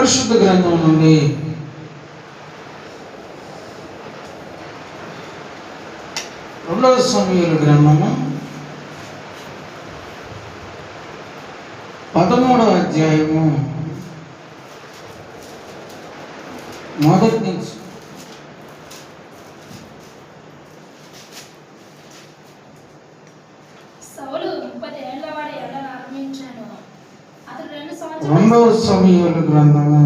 పరిశుద్ధ గ్రంథం నుండి రెండవ సమూయేలు గ్రంథము 13వ అధ్యాయము మొదటి నుంచి. రెండవ సమూయేలు గ్రంథము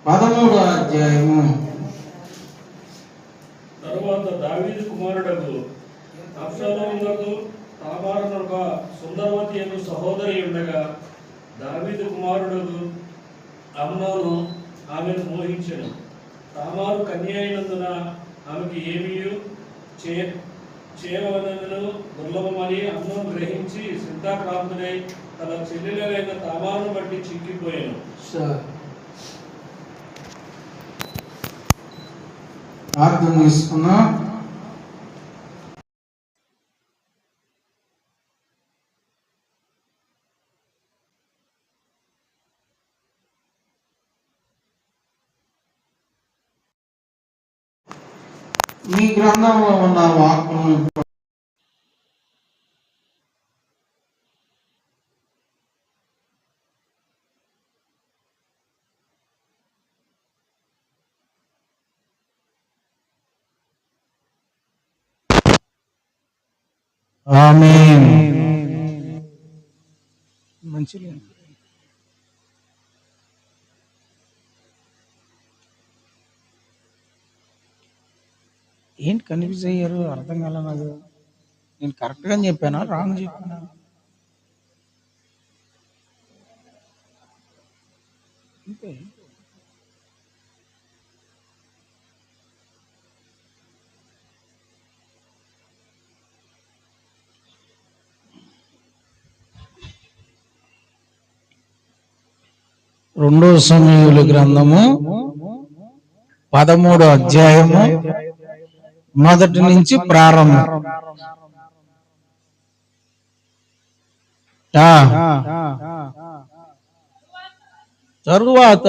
13వ అధ్యాయము. తరువాత దావీదు కుమారుడకు అబ్షాలోమునకు తామారునొక సుందరవతి అను సహోదరి ఉండగా, దావీదు కుమారుడకు అమ్నోను ఆమెను మోహించెను. తామారు కన్య అయినందున ఆమెకు ఏమీయు చేయవలనను దుర్లభమని అమ్నోను గ్రహించి సింతాక్రాంతుడై తన చెల్లెలైన తామారును బట్టి చిక్కిపోయాను. ప్రార్థన చేసుకున్నా. మీ గ్రంథంలో ఉన్న వాక్యం ఆమేన్. మంచిది. ఏంటి కన్ఫ్యూజ్ అయ్యారు? అర్థం కాలే నాకు. నేను కరెక్ట్గా చెప్పానా, రాంగ్ చెప్పానా? అంతే. రెండవ సమూయేలు గ్రంథము 13వ అధ్యాయము మొదటి నుంచి ప్రారంభం. తరువాత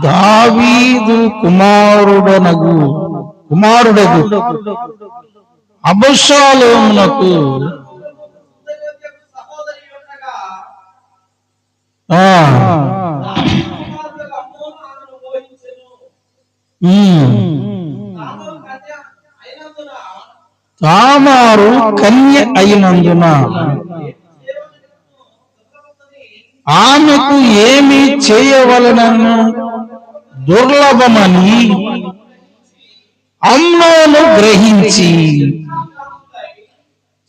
దావీదు కుమారుడగు అబషాలోమునకు తామారు కన్య అయినందున ఆమెకు ఏమి చేయవలనను దుర్లభమని అమ్నోను గ్రహించి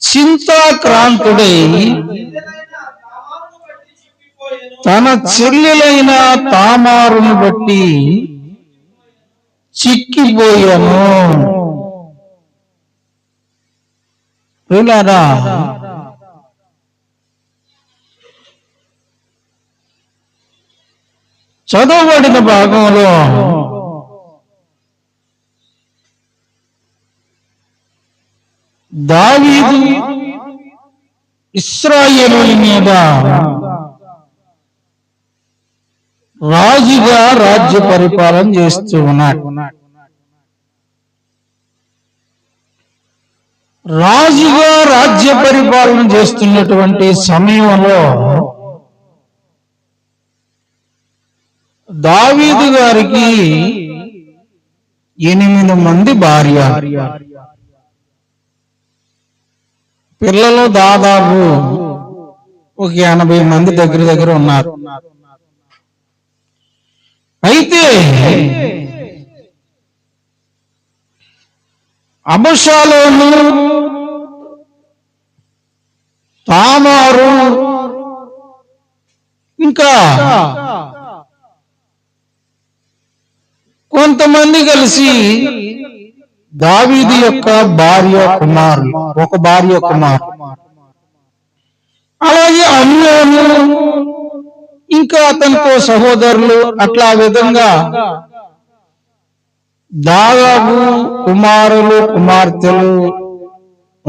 చింతాక్రాంతుడై తన చెల్లెలైన తామారును బట్టి చిక్కిపోయాను. చదవబడిన భాగంలో దావీదు ఇశ్రాయేలుల మీద రాజుగా రాజ్య పరిపాలన చేస్తూ ఉన్నాడు. రాజుగా రాజ్య పరిపాలన చేస్తున్నటువంటి సమయంలో దావీదు గారికి 8 మంది భార్య పిల్లలు, దాదాపు ఒక 80 మంది దగ్గర ఉన్నారు. అయితే అబషాలోము, తామారు ఇంకా కొంతమంది కలిసి దావీదు యొక్క ఒక భార్య కుమారులు, అలాగే అమ్నోను ఇంకా అతనితో సహోదరులు, అట్లా విధంగా దాదాపు కుమారులు కుమార్తెలు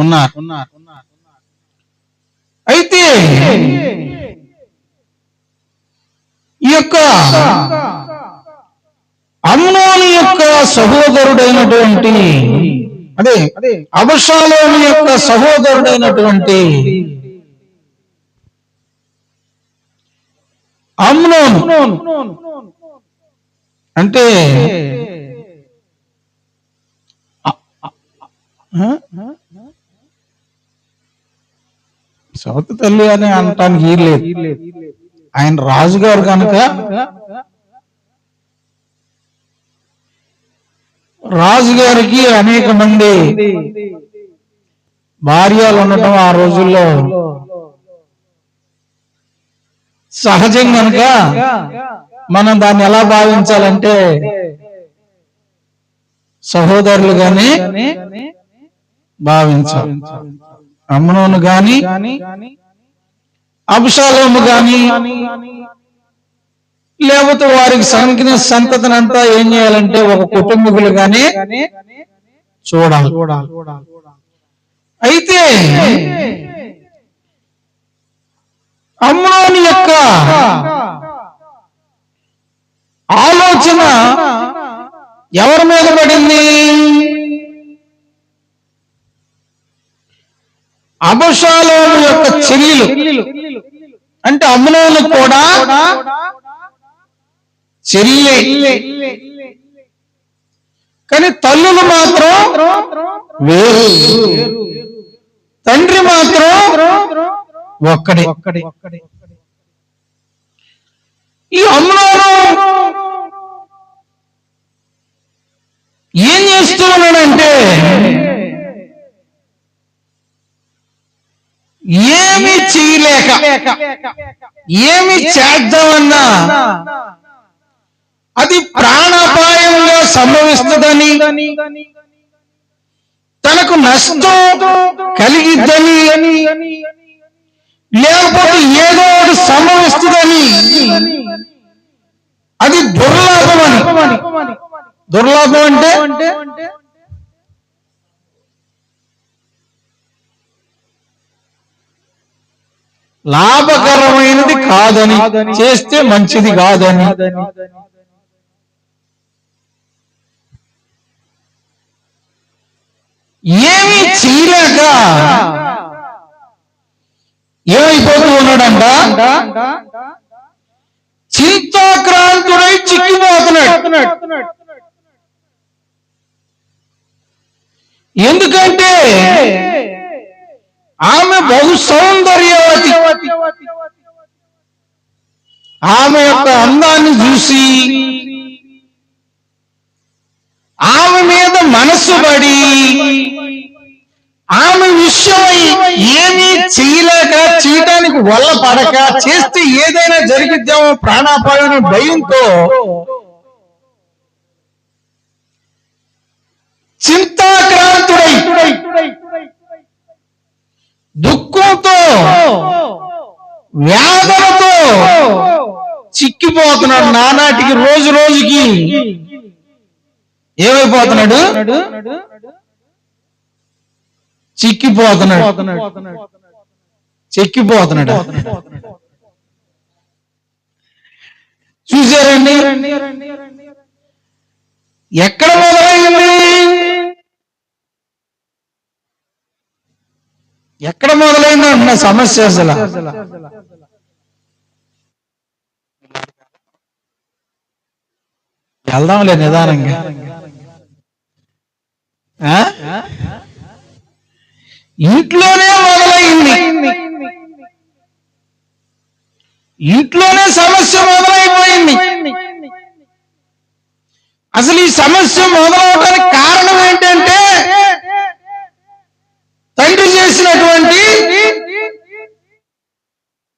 ఉన్నారు. అయితే ఈ యొక్క అమ్నోను యొక్క సహోదరుడైనటువంటి అదే అబషాలోము యొక్క సహోదరుడైనటువంటి అమ్నోను అంటే సవతి తల్లి అని అనటానికి లేదు. ఆయన రాజుగారు కనుక రాజుగారికి అనేక మంది భార్యలు ఉండటం ఆ రోజుల్లో సహజం కనుక మనం దాన్ని ఎలా భావించాలంటే సహోదరులుగానే భావించాలి. అమ్నోను గాని అబ్షాలోము గాని లేకపోతే వారికి సంఖ్య సంతతినంతా ఏం చేయాలంటే ఒక కుటుంబీకులుగానే చూడాలి. అయితే అమ్నోను యొక్క ఆలోచన ఎవరి మీద పడింది? అబషాలోము యొక్క చెల్లెలు అంటే అమ్నోను కూడా చెల్లె, కానీ తల్లులు మాత్రం వేరు, తండ్రి మాత్రం ఒక్కడే. ఈ అమ్నోను ఏం చేస్తూ ఉన్నాడంటే ఏమి చేయలేక ఏమి చేద్దామన్నా అది ప్రాణాపాయంగా సంభవిస్తుందని, తనకు నష్టం కలిగిద్దని, లేకపోతే ఏదో ఒకటి సంభవిస్తుందని, అది దుర్లాభమని. దుర్లాభం అంటే లాభకరమైనది కాదని, చేస్తే మంచిది కాదని, ఏమీ చేయలేక ఏమైపోతూ ఉన్నాడంట, చింతాక్రాంతుడై చిక్కిపోతున్నాడు. ఎందుకంటే ఆమె బహు సౌందర్యవతి. ఆమె యొక్క అందాన్ని చూసి ఆమె మీద మనస్సు పడి ఆమె విషయమై ఏమీ చేయలేక, చేయటానికి వల్ల పడక, చేస్తే ఏదైనా జరిగిద్దామో ప్రాణాపాయం భయంతో చింతాక్రాంతుడై దుఃఖంతో వ్యాధులతో చిక్కిపోతున్నాడు. నానాటికి రోజు రోజుకి ఏమైపోతున్నాడు? చిక్కిపోతున్నాడు. చూసారండి ఎక్కడ మొదలైంది? ఎక్కడ మొదలైందో అన్న సమస్య అసలు. వెళ్దాంలే నిదానంగా. ఇంట్లోనే మొదలైంది. ఇంట్లోనే సమస్య మొదలైపోయింది. అసలు ఈ సమస్య మొదలవడానికి కారణం ఏంటంటే తండ్రి చేసినటువంటి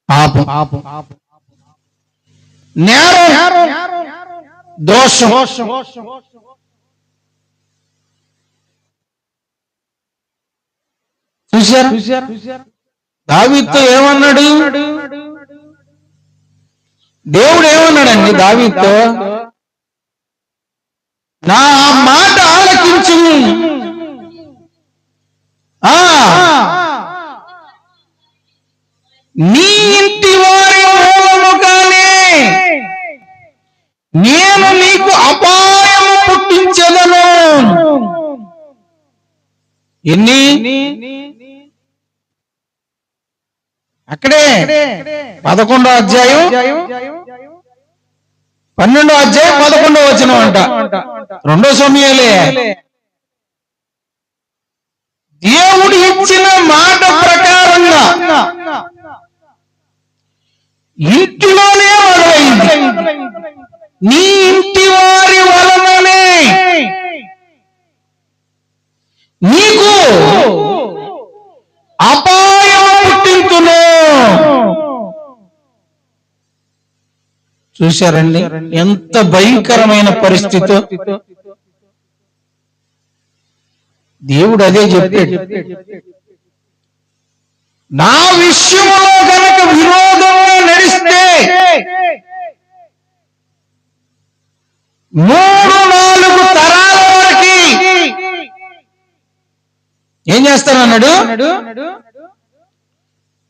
పాపం, నేరం, దోషం. చూశారు దావీదుతో ఏమన్నాడు? దేవుడు ఏమన్నాడండి దావీదుతో? నా మాట ఆలకించు, నేను నీకు అపాయము పుట్టించెదను. ఎన్ని? అక్కడే 11వ అధ్యాయం 12వ అధ్యాయం 11వ వచనం అంట. 2 సమూయేలే. దేవుడు ఇచ్చిన మాట ప్రకారంగా ఇంటిలోనే మొదలైంది. నీ ఇంటి వారి వలననే నీకు అపాయం పుట్టించును. చూశారండి ఎంత భయంకరమైన పరిస్థితి. దేవుడు అదే చెప్పాడు, నా విషయంలో గనక విరోధంగా నడిస్తే 3-4 తరాల వరకు ఏం చేస్తానన్నాడు?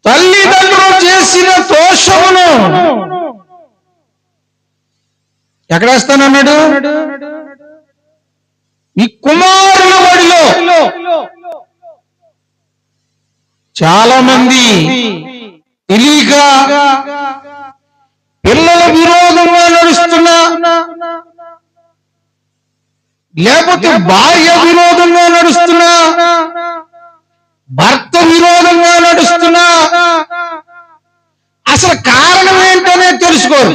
తల్లిదండ్రులు చేసిన దోషమును ఎక్కడేస్తానన్నాడు? ఈ కుమారుల బడిలో. చాలా మంది తెలియక పిల్లల విరోధంగా నడుస్తున్నా, లేకపోతే భార్య విరోధంగా నడుస్తున్నా, భర్త విరోధంగా నడుస్తున్నా, అసలు కారణం ఏంటనే తెలుసుకోరు.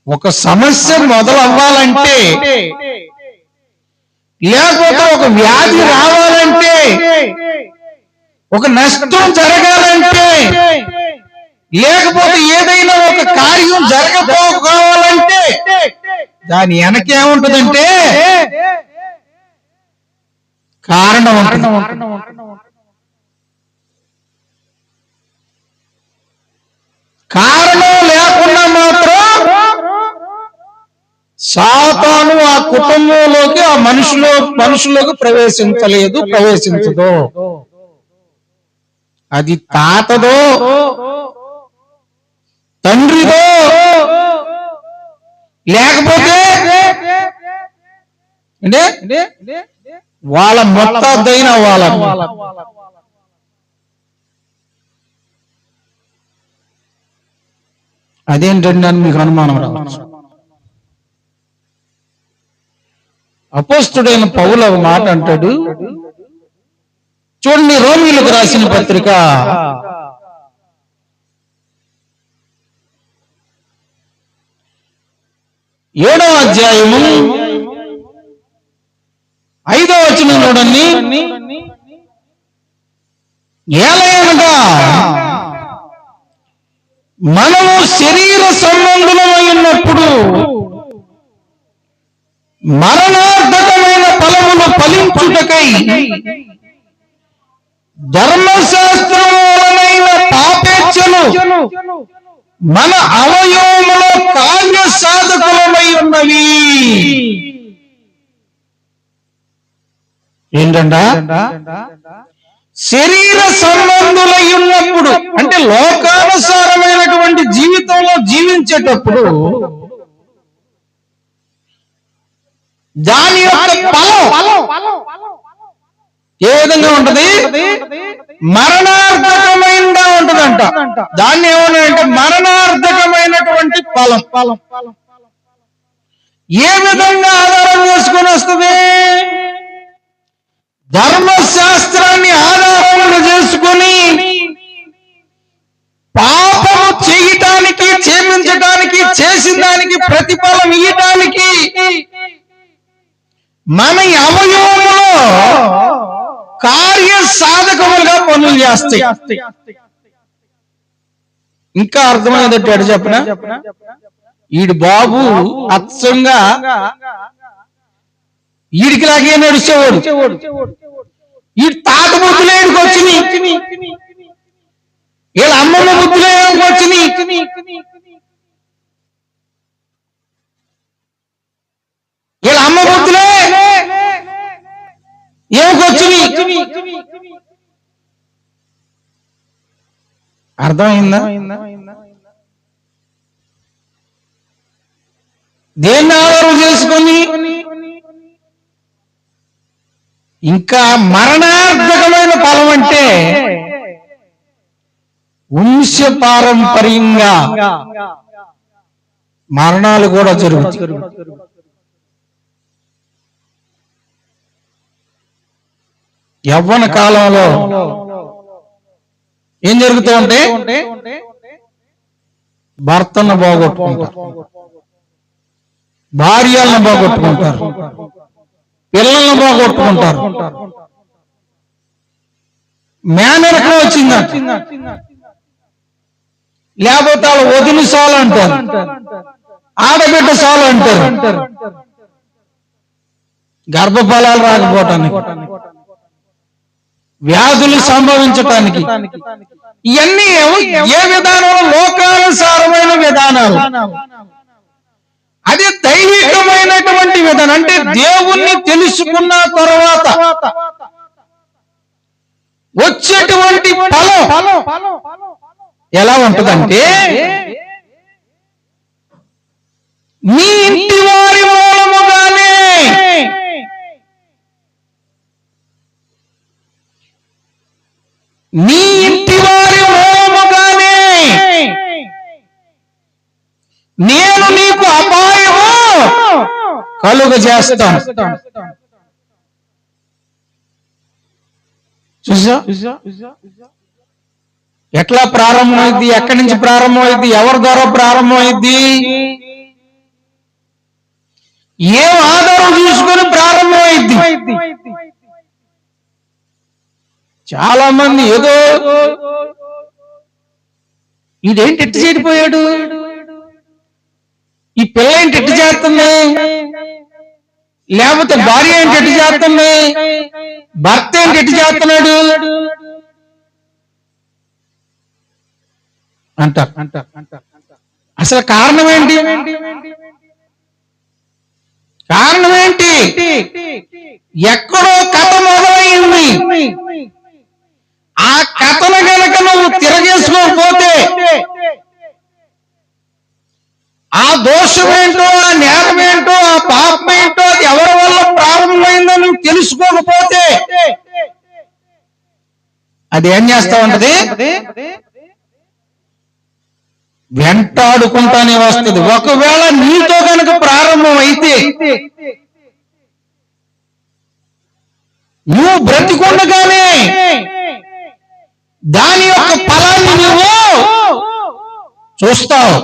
ఒక సమస్య మొదలవ్వాలంటే, లేకపోతే ఒక వ్యాధి రావాలంటే, ఒక నష్టం జరగాలంటే, లేకపోతే ఏదైనా ఒక కార్యం జరగకపోవాలంటే దాని వెనకేముంటుందంటే కారణం ఉంటుంది. కారణం లేకుండా మాత్రం సాతాను ఆ కుటుంబంలోకి, ఆ మనుషులోకి ప్రవేశించదు. అది తాతదో, తండ్రిదో, లేకపోతే వాళ్ళ మొత్తదైన వాళ్ళ. అదేంటండి అని మీకు అనుమానం రావచ్చు. అపోస్తుడైన పౌలు ఒక మాట అంటాడు, చూడండి రోమీయులకు రాసిన పత్రిక 7వ అధ్యాయము 5వ వచనం చూడండి. ఏలయనగా మనము శరీర సంబంధులమై ఉన్నప్పుడు మరణార్థకమైన ఫలములు ఫలించుటకై ధర్మశాస్త్రములైన పాపేచ్ఛలు మన అవయవములో కార్య సాధకులమై ఉన్నవి. ఏంటంట? శరీర సంబంధులై ఉన్నప్పుడు అంటే లోకానుసారమైనటువంటి జీవితంలో జీవించేటప్పుడు దాని యొక్క ఫలం ఏ విధంగా ఉంటది? మరణార్థకమైనగా ఉంటదంట. దాన్ని ఏమన్నాడంటే మరణార్థకమైనటువంటి ఫలం. ఏ విధంగా ఆధారం చేసుకొని వస్తుంది? ధర్మశాస్త్రాన్ని ఆధారంగా చేసుకొని పాపము చేయటానికి, క్షమించటానికి, చేసిన దానికి ప్రతిఫలం ఇయ్యటానికి మన అవయవములో కార్య సాధకములుగా పనులు చేస్తాయి. ఇంకా అర్థమైనట్టు ఎడ చెప్పనా? ఈడు బాబు అచ్చంగా ఈడికిలాగే నడిచేవాడు. ఈ తాత బుద్ధులు ఏడికి వచ్చినాయి, వీళ్ళ అమ్మమ్మ బుద్ధులు ఏమికి వచ్చినాయి, వీళ్ళ అమ్మ బుద్ధులే ఏమికి వచ్చినాయి. అర్థమైందా? దేన్ని ఆధారం చేసుకొని ఇంకా మరణార్థకమైన ఫలం అంటే వంశపారంపర్యంగా మరణాలు కూడా జరుగుతాయి. యవ్వన కాలంలో ఏం జరుగుతూ ఉంటే భర్తను పోగొట్టుకుంటారు, భార్యలను పోగొట్టుకుంటారు, పిల్లలను పోగొట్టుకుంటారు. మేనరకం వచ్చిందంట, లేకపోతే వాళ్ళు వదిలి సాలు అంటారు, ఆడబిడ్డ సాలు అంటారు, గర్భఫలాలు రాకపోవటానికి, వ్యాధులు సంభవించటానికి. ఇవన్నీ ఏ విధానంలో లోకానుసారమైన విధానాలు. అది దైవికమైనటువంటి విధానం. అంటే దేవుణ్ణి తెలుసుకున్న తర్వాత వచ్చేటువంటి ఫలం ఎలా ఉంటుందంటే, మీ ఇంటి వారి మూలముగానే నీ ఇంటి వారి మూలముగానే నేను నీకు అపాయము కలుగజేస్తాను. చూసా ఎట్లా ప్రారంభమైంది, ఎక్కడి నుంచి ప్రారంభమైంది, ఎవరి ద్వారా ప్రారంభమైంది, ఏం ఆధారం చూసుకొని ప్రారంభమైంది. చాలా మంది ఏదో ఇదేంటి ఎట్టు చెడిపోయాడు, ఈ పిల్ల ఏంటి ఎట్టు చేస్తుంది, లేకపోతే భార్య ఏంటి ఎట్టు చేస్తుంది, భర్త ఏంటి ఎట్టు చేస్తున్నాడు అంట. అసలు కారణం ఏంటి? కారణం ఏంటి? ఎక్కడో కథ మొదలైంది. ఆ కథను గనక నువ్వు తిరగేసుకోకపోతే ఆ దోషమేంటో, ఆ నేరమేంటో, ఆ పాపమేంటో, అది ఎవరి వల్ల ప్రారంభమైందో నువ్వు తెలుసుకోకపోతే అది ఏం చేస్తా ఉంటది, వెంటాడుకుంటానే వస్తుంది. ఒకవేళ నీతో కనుక ప్రారంభం అయితే నువ్వు బ్రతికుండగానే దాని యొక్క ఫలాన్ని నువ్వు చూస్తావు,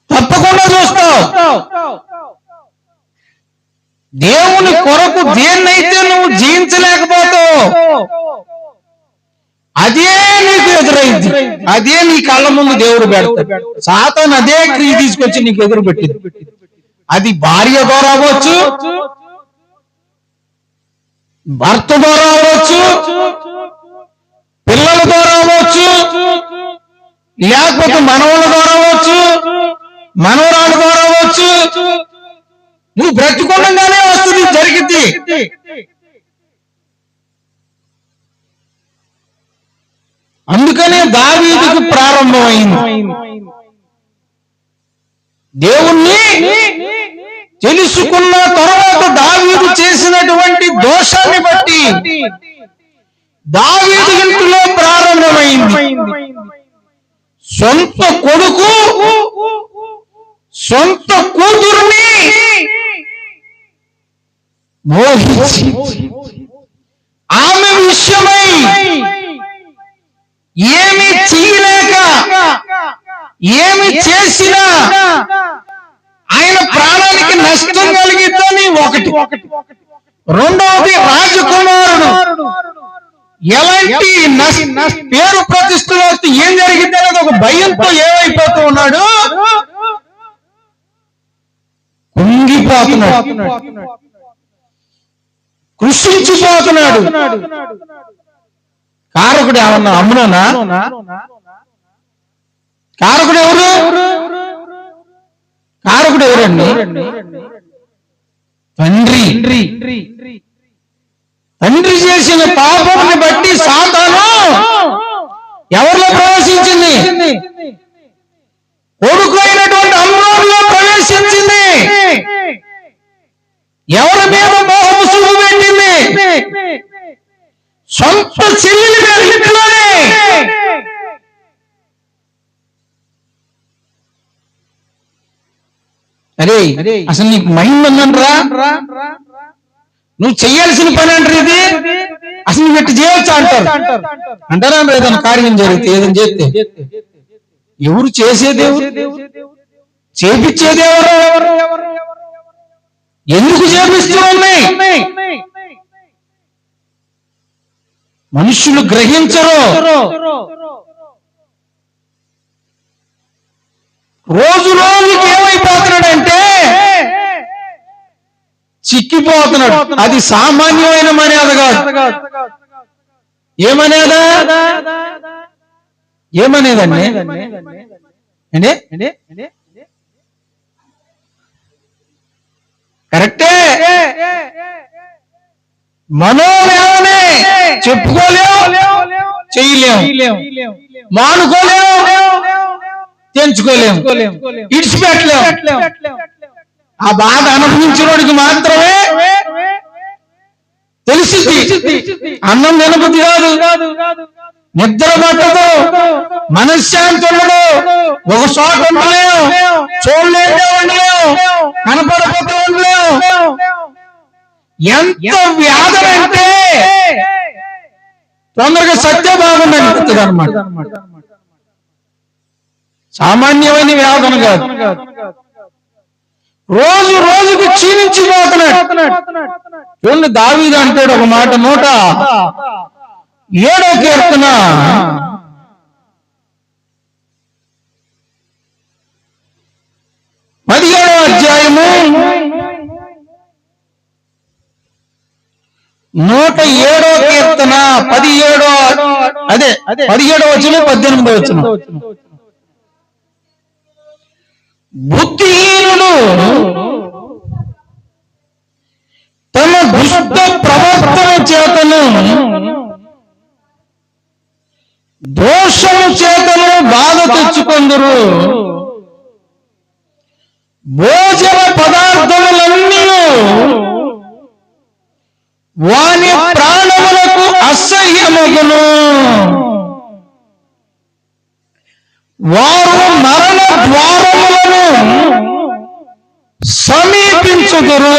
తప్పకుండా చూస్తావు. దేవుని కొరకు దేన్నైతే నువ్వు జీవించలేకపోతావు అదే నీకు ఎదురైంది, అదే నీ కళ్ళ ముందు దేవుడు పెడతాడు. సాతాను అదే క్రియ తీసుకొచ్చి నీకు ఎదురు పెట్టింది. అది భార్య ద్వారా అవ్వచ్చు, భర్త ద్వారా అవ్వచ్చు, పిల్లల ద్వారా అవ్వచ్చు, లేకపోతే మనవల ద్వారా అవ్వచ్చు, మనవరాల ద్వారా అవ్వచ్చు. నువ్వు బ్రతికుండగానే వస్తుంది, జరిగింది. అందుకనే దావీదుకు ప్రారంభమైంది. దేవుణ్ణి తెలుసుకున్న తర్వాత దావీదు చేసినటువంటి దోషాన్ని బట్టి దావీదు ఇంటిలో ప్రారంభమైంది. సొంత కొడుకు సొంత కూతురుని మోహించి ఆమె విషయమై ఏమి చేయలేక ఏమి చేసినా ఆయన ప్రాణానికి నష్టం కలిగిద్దని ఒకటి. రెండవది, రాజకుమారుడు ఎలాంటి పేరు ప్రతిష్టలు వస్తే ఏం జరిగింది అనేది ఒక భయంతో ఏమైపోతూ ఉన్నాడు, కుంగిపోతున్నాడు, కృషించిపోతున్నాడు. కారకుడు ఏమన్నా అమ్మునా? కారకుడు ఎవరు? కారకుడు ఎవరండి? తండ్రి. తండ్రి చేసిన పాపాన్ని బట్టి సాతాను ఎవరిలో ప్రవేశించింది? కొడుకు అయినటువంటి అమ్నోనులో ప్రవేశించింది. ఎవరి మీద మోహము చూపు పెట్టింది? సొంత చెల్లి మీద ఇంట్లోనే. అరే అసలు నీకు మైండ్ ఉందంటరా? నువ్వు చెయ్యాల్సిన పని అంటారు ఇది. అసలు నువ్వు ఎట్టు చేయొచ్చా అంటారా? ఏదైనా కార్యం జరిగితే, ఏదైనా చేస్తే ఎవరు చేసేదేవురు? చేపించేదేవరు? ఎందుకు చేపిస్తూ ఉన్నాయి? మనుషులు గ్రహించరు. రోజు రోజుకి ఏమైపోతున్నాడంటే చిక్కిపోతున్నాడు. అది సామాన్యమైన మర్యాద కాదు. ఏమనేదా? ఏమనేదండి? కరెక్టే. మనోవేమనే చెప్పుకోలేవు, చెయ్యలేము, మానుకోలేము, తెంచుకోలేము, ఇడిచిపెట్టలేము. ఆ బాధ అనుభవించినోడికి మాత్రమే తెలిసింది. అన్నం తినబుద్ధి కాదు, నిద్ర పట్టదు, మనశ్శాంతి ఉండదు, ఒక చోట ఉండలేము, చూడలేంటే ఉండలేము, కనపడపోతే ఉండలేము. ఎంత వ్యాధులంటే తొందరగా సత్య బాగుండని అన్నమాట. సామాన్యమైన వ్యాధులు కాదు. రోజు రోజుకి క్షీణించిపోతున్నాడు. చూడండి, దావీదు అంటాడు ఒక మాట, 107వ కీర్తన 17వ అధ్యాయము 107వ కీర్తన 17వ వచనం 18వ వచనం. బుద్ధిహీనుడు తమ దుష్ట ప్రవర్తన చేతను దోషము చేతను బాధ తెచ్చుకొందురు. భోజన పదార్థములన్నీ వాని ప్రాణములకు అసహ్యమగును. వారు మరణ ద్వారములను సమీపించుదురు.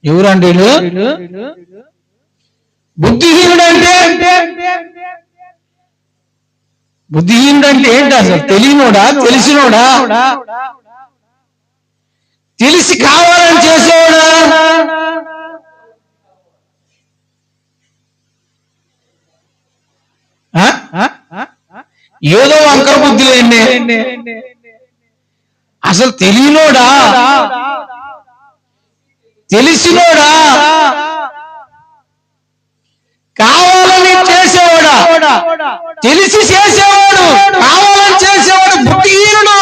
ఎవరండి? బుద్ధిహీనుడంటే ఏంటి అసలు? తెలియనోడా? తెలిసినోడా? తెలిసి కావాలని చేసేవాడా? ఏదో వంకర బుద్ధి లేండి. అసలు తెలియనోడా? తెలిసినోడా? కావాలని చేసేవాడా? తెలిసి చేసేవాడు, కావాలని చేసేవాడు బుద్ధిహీనుడు.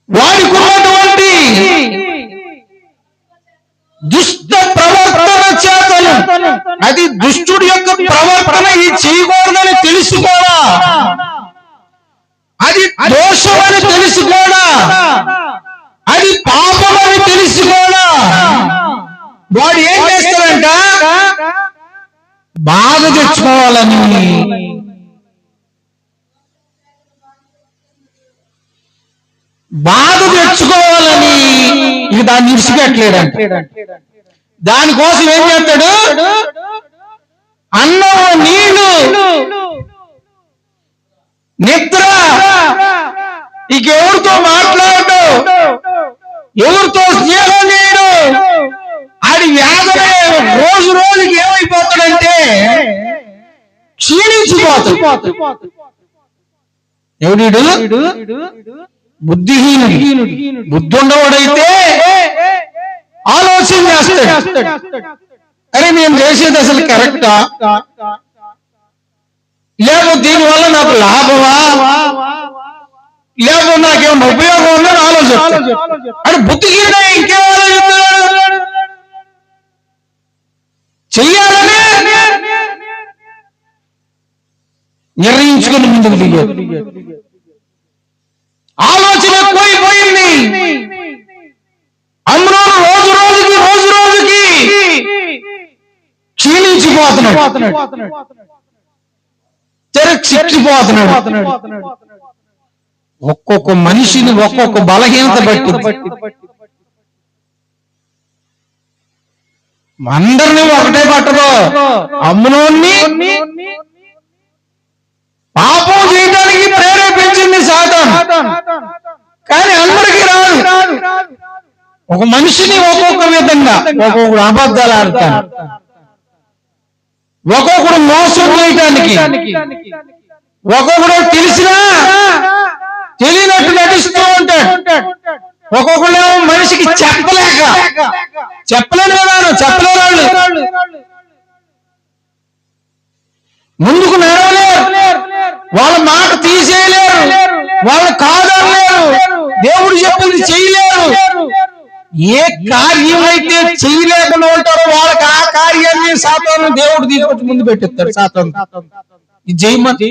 వాడికి ఉన్నటువంటి దుష్ట ప్రవర్తన చేతను, అది దుష్టుడి యొక్క ప్రవర్తన, ఇది చేయకూడదని తెలుసుకోడా, అది దోషమని తెలుసుకోడా, అది పాపమని తెలుసుకోడా, వాడు ఏం చేస్తాడంట? బాధ తెచ్చుకోవాలని, బాధ తెచ్చుకోవాలని ఇక దాన్ని ఇడిచిపెట్టలేడంట. దానికోసం ఏం చేస్తాడు? అన్నం, నీళ్లు, నిద్ర, ఇక ఎవరితో మాట్లాడడు, ఎవరితో స్నేహం చేయడు. ఆడి వ్యాధులే రోజు రోజుకి ఏమైపోతాడంటే క్షీణించిపోతాడు. ఎవడు? బుద్ధిహీనుడు. బుద్ధి ఉండవాడైతే ఆలోచన చేస్తాడు. అరే నేను చేసేది అసలు కరెక్టా, లేకపోతే దీనివల్ల నాకు లాభమా, లేకపోతే నాకేమన్నా ఉపయోగం ఉందని ఆలోచిస్తాడు. అంటే బుద్ధిహీనుడు ఇంకేం ఆలోచిస్తున్నాడు? చెయ్యాలని నిర్ణయించుకుని ముందుకు దిగాడు. ఆలోచన పోయింది. అమ్నోను రోజు రోజుకి క్షీణించిపోతున్నాడు, చిక్కిపోతున్నాడు. ఒక్కొక్క మనిషిని ఒక్కొక్క బలహీనత బట్టి అందరినీ ఒకటే పట్టదు. అమ్నోన్ని పాపం చేయడానికి ప్రేరేపించింది సాతాను, కానీ అందరికీ రాదు. ఒక మనిషిని ఒక్కొక్క విధంగా, ఒక్కొక్కడు అబద్ధాలు ఆడతాడు, ఒక్కొక్కడు మోసం చేయటానికి, ఒక్కొక్కడు తెలిసినా తెలియనట్టు నటిస్తూ ఉంటాడు. ఒక్కొక్కడు మనిషికి చెప్పలేని విధానం, చెప్పలేని వాళ్ళు ముందుకు నడవలేరు, వాళ్ళ మాట తీసేయలేరు, వాళ్ళు కాదనలేరు, దేవుడు చెప్పింది చేయలేరు. ఏ కార్యం అయితే చేయలేకుండా ఉంటారో వాళ్ళకి ఆ కార్యాన్ని సాతాను దేవుడు తీసుకొచ్చి ముందు పెట్టిస్తాడు. సాతాను ఇది జయమని,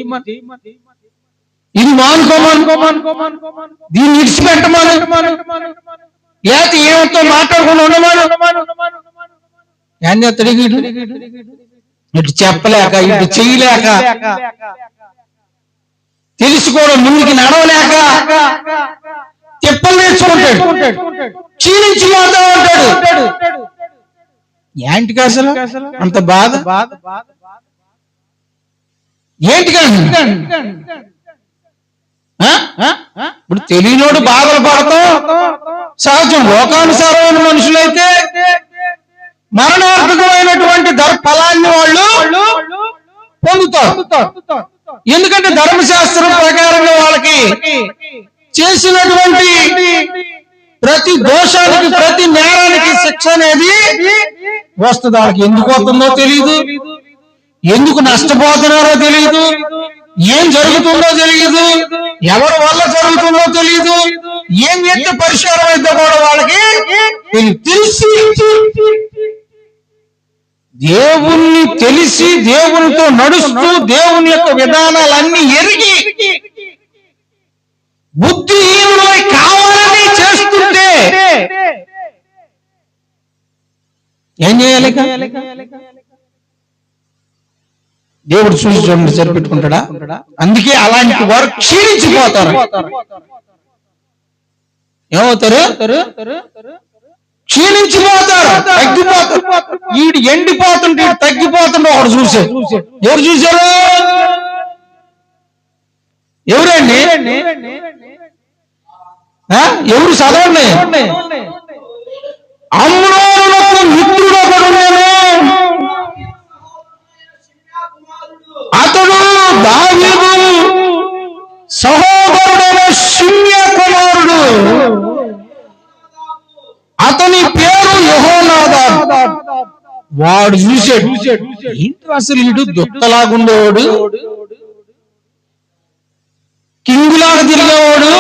ఇది మానుకోమని, దీన్ని ఇడిచిపెట్టమని, లేకపోతే ఏమితో మాట్లాడకుండా ఉండమని. ఏం చేస్తాడు? ఇటు చెప్పలేక, ఇటు చేయలేక, తెలుసుకోవడం, ముందుకి నడవలేక తిప్పలు నేర్చుకుంటాడు, క్షీణించి పోతా ఉంటాడు. ఏంటికి అసలు అంత బాధ? ఏంటికి ఇప్పుడు తెలియనోడు బాధలు పడతాం సహజం. లోకానుసారమైన మనుషులైతే మరణార్థకమైనటువంటి ఫలాన్ని వాళ్ళు పొందుతారు. ఎందుకంటే ధర్మశాస్త్రం ప్రకారంగా వాళ్ళకి చేసినటువంటి ప్రతి దోషానికి, ప్రతి నేరానికి శిక్ష అనేది వస్తుంది. వాళ్ళకి ఎందుకు వస్తుందో తెలియదు, ఎందుకు నష్టపోతున్నారో తెలియదు, ఏం జరుగుతుందో తెలియదు, ఎవరి వల్ల జరుగుతుందో తెలియదు, ఏం ఎంత పరిష్కారం అయితే కూడా వాళ్ళకి తెలిసి, దేవుణ్ణి తెలిసి, దేవునితో నడుస్తూ, దేవుని యొక్క విధానాలన్నీ ఎరిగి బుద్ధిహీనులై కావాలని చేస్తుంటే ఏం చేయాలి? దేవుడు చూసి సరిపెట్టుకుంటాడా? అందుకే అలాంటి వారు క్షీణించిపోతారు. ఏమవుతారు? క్షీణించిపోతారు, తగ్గిపోతారు. వీడు ఎండిపోతుంటే తగ్గిపోతుంటే ఒకడు చూశారు. ఎవరు చూశారు? ఎవరండి? ఎవరు? చదవండి. అమ్నోనునకు మిత్రుడు ఒకడు ఉండెను, అతడు దావీదు సహోదరుడైన షిమ్యా కుమారుడు, అతని పేరు యెహోనాదాబు. వాడు చూశాడు, ఏంటి అసలు వీడు దుత్తలాగుండేవాడు, కింగులాగా తిరిగేవాడు,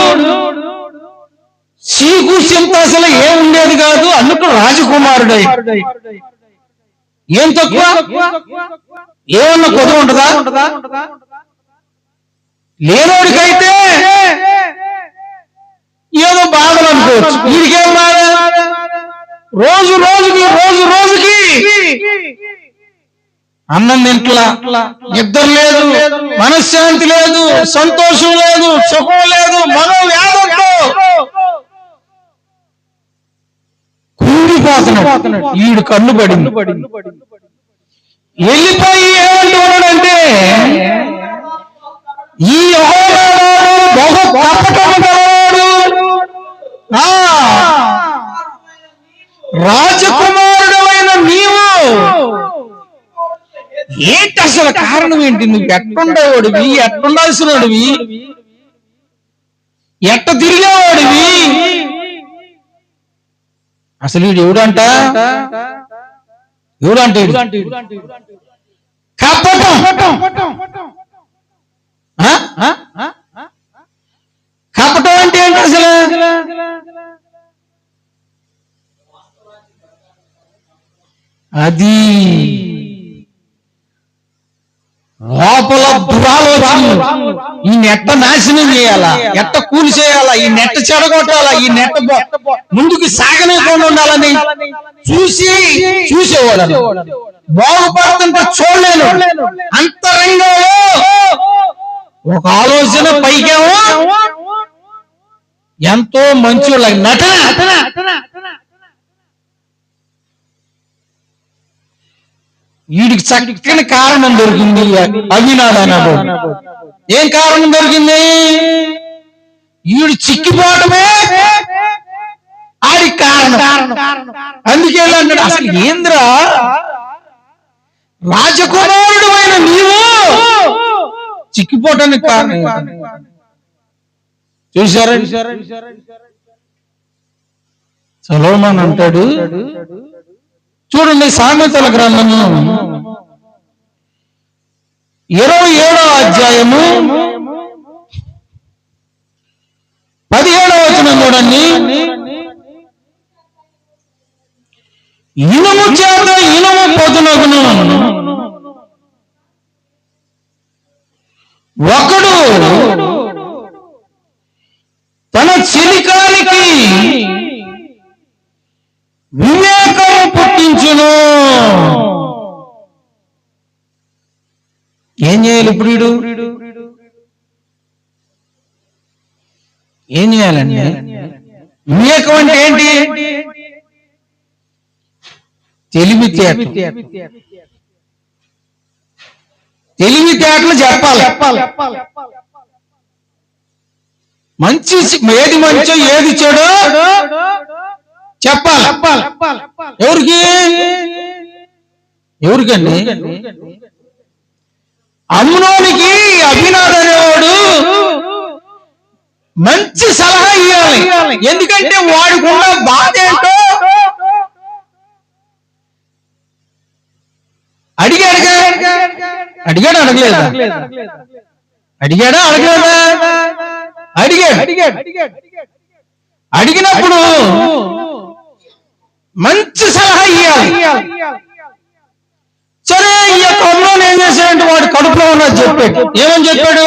చీకు చింత అసలు ఏం ఉండేది కాదు, అందుకు రాజకుమారుడు. ఏం తక్కువ? ఏమన్నా కొద్దు ఉంటుందా? లేనోడికైతే ఏదో బాధలు అనుకోవచ్చు. వీడికేం బాధ? రోజు రోజుకి అన్నం తింట్లా, నిద్ర లేదు, మనశ్శాంతి లేదు, సంతోషం లేదు, సుఖం లేదు, మనోవ్యాధంతో కుంగిపోతున్నాడు. వీడు కన్ను పడింది. వెళ్ళిపోయి ఏమంటున్నాడంటే, ఈ బహు కపటముగలవాడు, రాజకుమారుడైన నీవు ఏంటి అసలు కారణం ఏంటి? నువ్వు ఎట్టుండేవాడివి, ఎట్టుండాల్సినోడివి, ఎట్ట తిరిగేవాడివి, అసలు వీడు ఎవడంట? కపటం. కపటం అంటే ఏంటి అసలు? అది లోపల దురాలోచన ఈ నెట్ట నాశనం చేయాలా, ఎట్ట కూలి చేయాలా, ఈ నెట్ట చెడగొట్టాలా, ఈ నెట్ట ముందుకు సాగనేకుండా ఉండాలని చూసేవాడు. బాగుపడుతుంటే చూడలేను. అంతరంగంలో ఒక ఆలోచన, పైకేమో ఎంతో మంచి నటన. వీడికి చక్కని కారణం దొరికింది. అవినాథ్ అన్నాడు. ఏం కారణం దొరికింది? వీడు చిక్కిపోవటమే ఆడికి కారణం. అందుకే అన్నాడు, అసలు ఏంద్ర రాజకుమారుడు అయిన నీవు చిక్కిపోవటానికి కారణం. చూసారా? సొలొమోను అంటాడు, చూడండి సామెతల గ్రంథము 27వ అధ్యాయము 17వ వచనం చూడండి. ఇనుము చేత ఇనుము పొదునగును, ఒకడు తన చిలికానికి వివేకము పుట్టించును. ఏం చేయాలి ఇప్పుడు? ఏం చేయాలండి? వివేకం అంటే ఏంటి? తెలివితేటలు చెప్పాలి. మంచి ఏది మంచో ఏది చెడో చెప్పాలి. ఎవరికండి? అమ్నోనికి అభినాథ్ అనేవాడు మంచి సలహా ఇవ్వాలి. ఎందుకంటే వాడికున్న బాధ ఏంటో అడిగాడా అడగలేదా? అడిగినప్పుడు మంచి సలహా ఇవ్వాలి. సరే, ఈ యొక్క అమ్నోను ఏం చేశాడంటే వాడు కడుపులో ఉన్నది చెప్పాడు. ఏమని చెప్పాడు?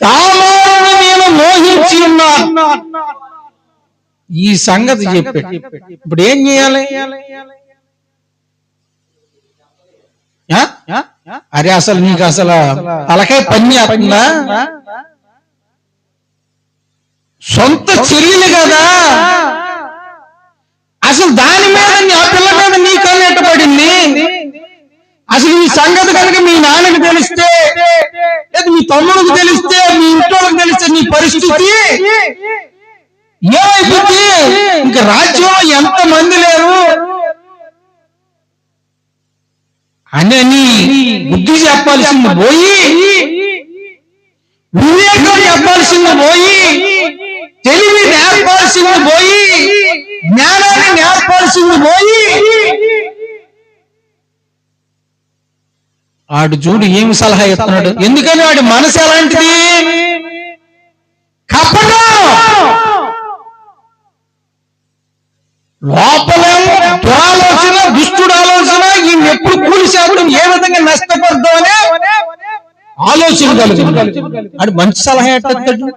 తామారును నేను మోహించి ఉన్నా. ఈ సంగతి చెప్పాడు. ఇప్పుడు ఏం చేయాలి? అరే అసలు నీకు అసలు తలకాయ పని అవుతుందా? సొంత చెల్లెలు కదా, అసలు దాని మీద ఆ పిల్ల మీద నీ కళ్ళు ఎట్టబడింది. అసలు ఈ సంగతి కనుక మీ నాన్నకి తెలిస్తే, లేదా మీ తమ్ముడికి తెలిస్తే, మీ ఇంట్లోకి తెలిస్తే నీ పరిస్థితి ఏమైపోద్ది? ఇంక రాజ్యంలో ఎంత మంది లేరు అని బుద్ధి చెప్పాల్సింది పోయి, వివేకం చెప్పాల్సింది పోయి, తెలివి నేర్పాల్సింది పోయి, జ్ఞానాన్ని నేర్పాల్సింది పోయి, ఆడు చూడు ఏమి సలహా ఇస్తున్నాడు. ఎందుకని వాడి మనసు ఎలాంటిది? కపటం. లోపలేమో దురాలోచన, దుష్టుడు ఆలోచన, ఈ ఎప్పుడు కూలి చేపడం ఏ విధంగా నష్టపడతామనే ఆలోచన కలుగుతుంది. అది మంచి సలహా ఎట్టాడు?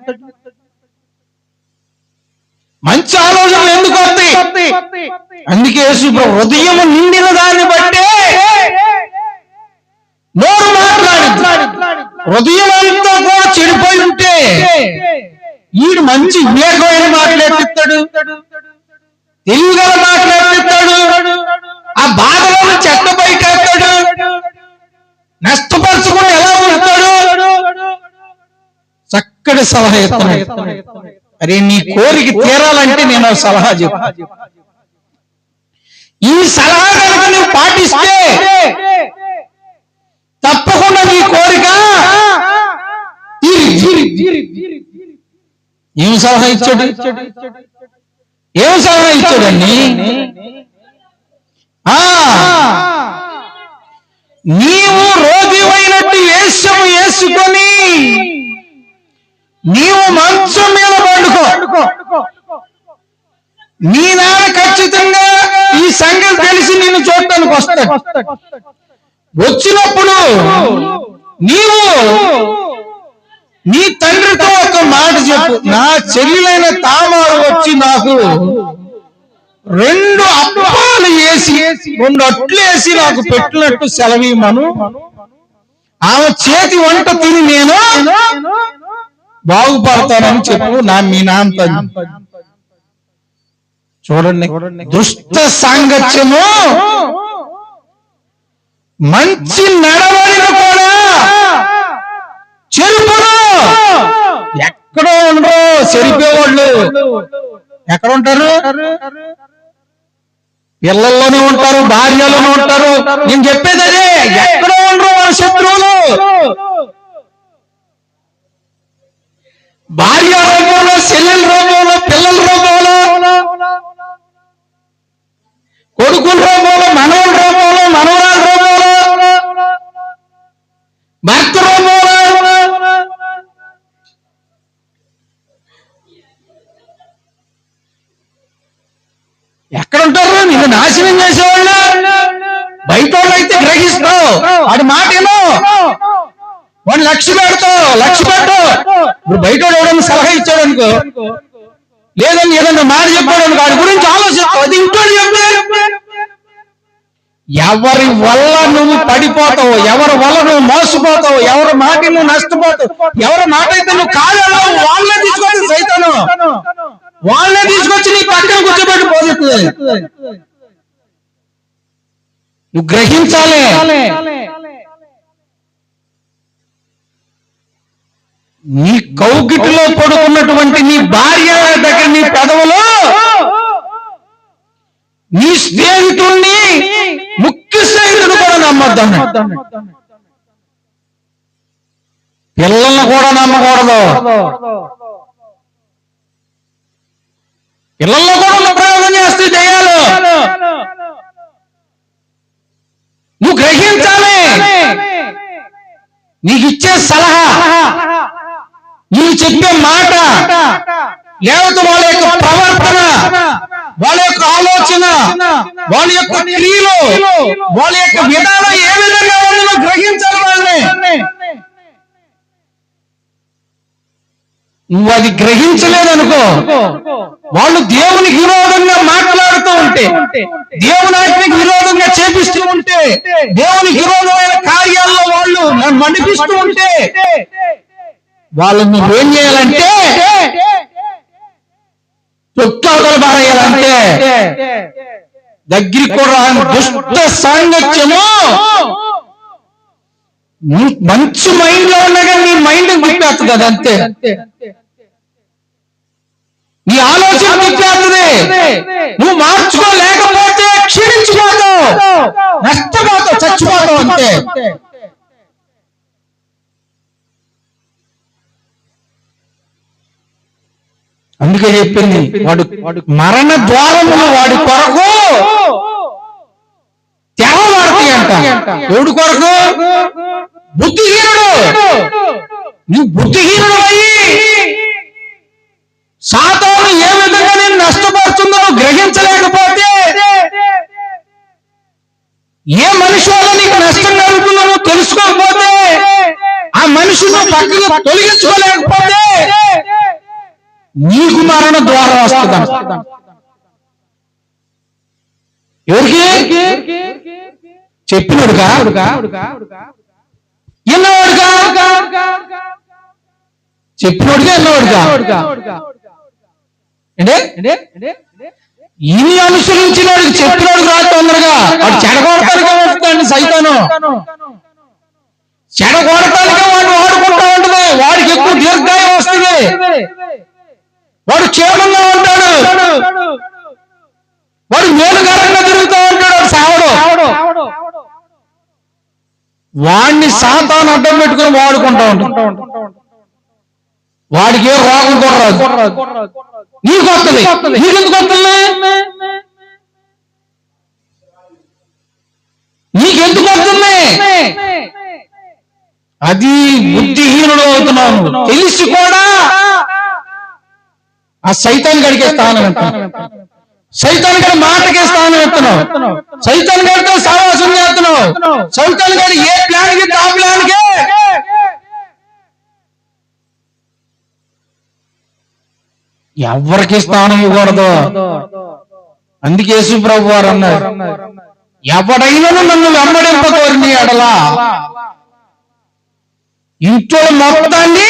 మంచి ఆలోచనలు ఎందుకు వస్తాయి? అందుకే హృదయం నిండిన దాన్ని బట్టే నోరు మాట్లాడి. హృదయం అంతా కూడా చెడిపోయి ఉంటే ఈడు మంచి వివేకమైన మాట్లాడిస్తాడు, తెలివిగా మాట్లాడిస్తాడు, ఆ బాధలను చెత్త బయటేస్తాడు, నష్టపరచుకుని ఎలా ఉంటాడు? చక్కటి సలహా ఇస్తున్నాడు. అరే నీ కోరిక తీరాలంటే నేను సలహా చెప్పా. ఈ సలహా కనుక నువ్వు పాటిస్తే తప్పకుండా నీ కోరిక ఏం సలహా ఇచ్చాడు? ఏం సలహా ఇచ్చాడండి? నీవు రోగివైనట్టు వేషము వేసుకొని నీవు మంచం మీద పండుకో. నీ నాన్న ఖచ్చితంగా ఈ సంగతి తెలిసి నిన్ను చూడటానికి వస్తాడు. వచ్చినప్పుడు నీవు నీ తండ్రితో ఒక మాట చెప్పు, నా చెల్లెలైన తామారు వచ్చి నాకు 2 అప్పాలు వేసి 2 అట్లు వేసి నాకు పెట్టినట్టు సెలవీమను. ఆమె చేతి వంట తిని నేను బాగుపడతానని చెప్పు మీ నాన్న. చూడండి, దుష్ట సాంగత్యము మంచి నడవడిని కూడా చెరుపును. ఎక్కడో ఉండరు చెరిపేవాళ్ళు. ఎక్కడ ఉంటారు? పిల్లల్లోనే ఉంటారు, భార్యలోనే ఉంటారు. నేను చెప్పేది అదే, ఎక్కడో ఉండరు మన శత్రువులు. భార్య రూపంలో, చెల్లెల రూపంలో, పిల్లల రూపంలో, కొడుకుల రూపంలో, మనవల రూపంలో, మనవరాల రూపంలో, భర్త రూపంలో ఎక్కడుంటారు? నిన్ను నాశనం చేసేవాళ్ళు. బయట వాళ్ళు అయితే గ్రహిస్తావు, వాడి మాట ఏమో వాడిని లక్ష్య పెడతావు, లక్ష్య పెట్టు. ఇప్పుడు బయట ఎవడన్నా సలహా ఇచ్చాడు అనుకో, లేదని ఏదన్నా మాట చెప్పాడు అనుకో, వాడి గురించి ఆలోచిస్తావు. అది ఇంట్లో చెప్పే ఎవరి వల్ల నువ్వు పడిపోతావు, ఎవరి వల్ల నువ్వు మోసపోతావు, ఎవరి మాట నువ్వు నష్టపోతావు, ఎవరి మాట అయితే నువ్వు కాలేలో వాళ్ళే తీసుకొచ్చి సైతాను, వాళ్ళే తీసుకొచ్చి నీ పక్కన కూర్చోబెట్టి పోతుంది. నువ్వు గ్రహించాలి. నీ కౌగిటిలో పడుకున్నటువంటి నీ భార్య దగ్గర నీ పెదవులో నీ స్నేహితుడిని, ముఖ్య స్నేహితుడు కూడా నమ్మొద్దాను. పిల్లల్ని కూడా నమ్మకూడదు. పిల్లల్లో కూడా ప్రయోగం చేస్తే దయ్యాలు. నువ్వు గ్రహించాలి. నీకు ఇచ్చే సలహా, నీవు చెప్పే మాట, లేకపోతే వాళ్ళ యొక్క ప్రవర్తన, వాళ్ళ యొక్క ఆలోచన, వాళ్ళ యొక్క క్రియలు, వాళ్ళ యొక్క విధానం ఏ విధంగా ఉందో గ్రహించాలి. వాళ్ళని నువ్వు అది గ్రహించలేదనుకో, వాళ్ళు దేవునికి విరోధంగా మాట్లాడుతూ ఉంటే, దేవుని ఆజ్ఞకి విరోధంగా చేపిస్తూ ఉంటే, దేవునికి విరోధమైన కార్యాల్లో వాళ్ళు మండిపిస్తూ ఉంటే, వాళ్ళని నువ్వేం చేయాలంటే తొక్కలు బారేయాలంటే. దగ్గరికి కూడా దుష్ట సాంగత్యము మంచి మైండ్ లో ఉండగా నీ మైండ్ తిప్పేస్తుంది. అదంతే, నీ ఆలోచన తిప్పేస్తుంది. నువ్వు మార్చుకోలేకపోతే క్షీణించిపోతావు, నష్టపోతావు, చచ్చిపోతావు. అంతే. అందుకే చెప్పింది, వాడు మరణ ద్వారములు వాడి కొరకు తెరవాడతాయి అంట. ఎవడి కొరకు? బుద్ధిహీనుడు. నువ్వు బుద్ధిహీనుడు అయ్యి సాతాను ఏ విధంగా నేను నష్టపరుస్తుందో గ్రహించలేకపోతే, ఏ మనిషి వల్ల నీకు నష్టం కలుగుతుందో తెలుసుకోకపోతే, ఆ మనిషిని పక్కన తొలగించుకోలేకపోతే నీకు మరణ ద్వారం వస్తుందా? ఎవరికి? చెప్పినోడుగా, ఎన్నోడుగా, చెప్పినోడుగా, ఎన్నోడుగా. ఇని అనుసరించినోడికి చెప్పినోడు రాదు తొందరగా. వాడు చెడగొడతానిగా వస్తుందండి సైతాను. చెడగొడటానిగా వాడు వాడుకుంటా ఉంటుంది. వాడికి ఎక్కువ దీర్ఘాయం వస్తుంది. వాడు క్షేమంగా ఉంటాడు, వాడు మేలుకరంగా తిరుగుతూ ఉంటాడు. సావడు. వాడిని సాతాను అడ్డం పెట్టుకుని వాడుకుంటా ఉంటాడు. వాడికి ఏ రోగం కూడా రాదు. నీకు వస్తుంది. నీకెందుకు వస్తుంది? నీకెందుకు వస్తుంది? అది బుద్ధిహీనుడు అవుతున్నాను తెలిసి కూడా ఆ సైతాన్ గడికే స్థానం అంట. సైతాన్ గారి మాటకే స్థానం ఎత్తున్నావు, సైతాన్ గారితో సహవాసం చేస్తున్నావు, సైతాన్ గారి ఏ ప్లాన్ కి ఆ ప్లాన్ కి ఎవరికి స్థానం ఇవ్వకూడదు. అందుకే యేసు ప్రభు వారు అన్నారు, ఎవడైనా నన్ను వెంబడింపకోరిని ఎడలా ఇంట్లో మొత్తాన్ని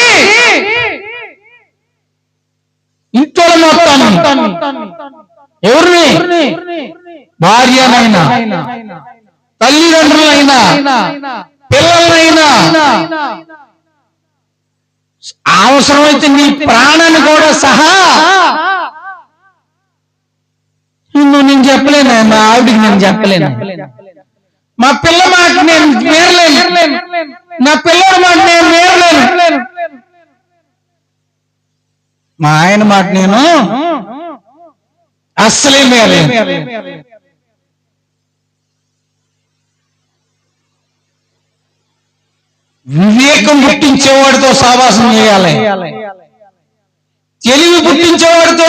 ఎవరిని, భార్యనైనా తల్లిదండ్రులైనా పిల్లలైనా అవసరమైతే నీ ప్రాణాన్ని కూడా సహా నేను చెప్పలేను, మా ఆవిడికి నేను చెప్పలేను, మా పిల్ల మాట నేను మేరలేను, నా పిల్లల మాట నేను మేరలేను, మా ఆయన మాట నేను అస్సలే మేరలేను. వివేకం పుట్టించేవాడితో సావాసం చేయాలి, తెలివి పుట్టించేవాడితో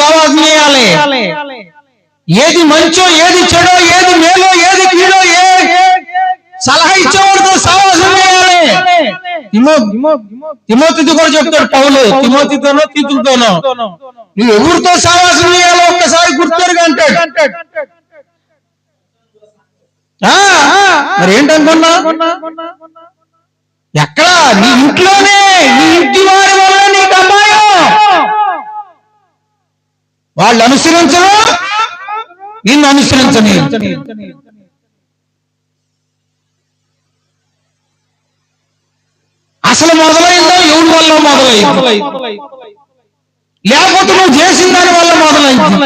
సావాసం చేయాలి. ఏది మంచో ఏది చెడో ఏది మేలో ఏది కీడో సలహా ఇచ్చేవాడితో సావాసం చేయాలి. తిమోతితో కూడా చెప్తాడు పౌలు, తిమోతితోనో తీతులతోనో నువ్వు ఎవరితో సావాసం చేయాలో ఒక్కసారి గుర్తుగా అంటాడు. మరి ఏంటనుకున్నా, ఎక్కడ నీ ఇంట్లోనే, నీ ఇంటి వారి వల్ల నీకు అమ్మాయం. వాళ్ళు అనుసరించరు, నిన్ను అనుసరించని. అసలు మొదలైందో ఎవరి వల్ల మొదలైంది, లేకపోతే నువ్వు చేసిన దాని వల్ల మొదలైంది.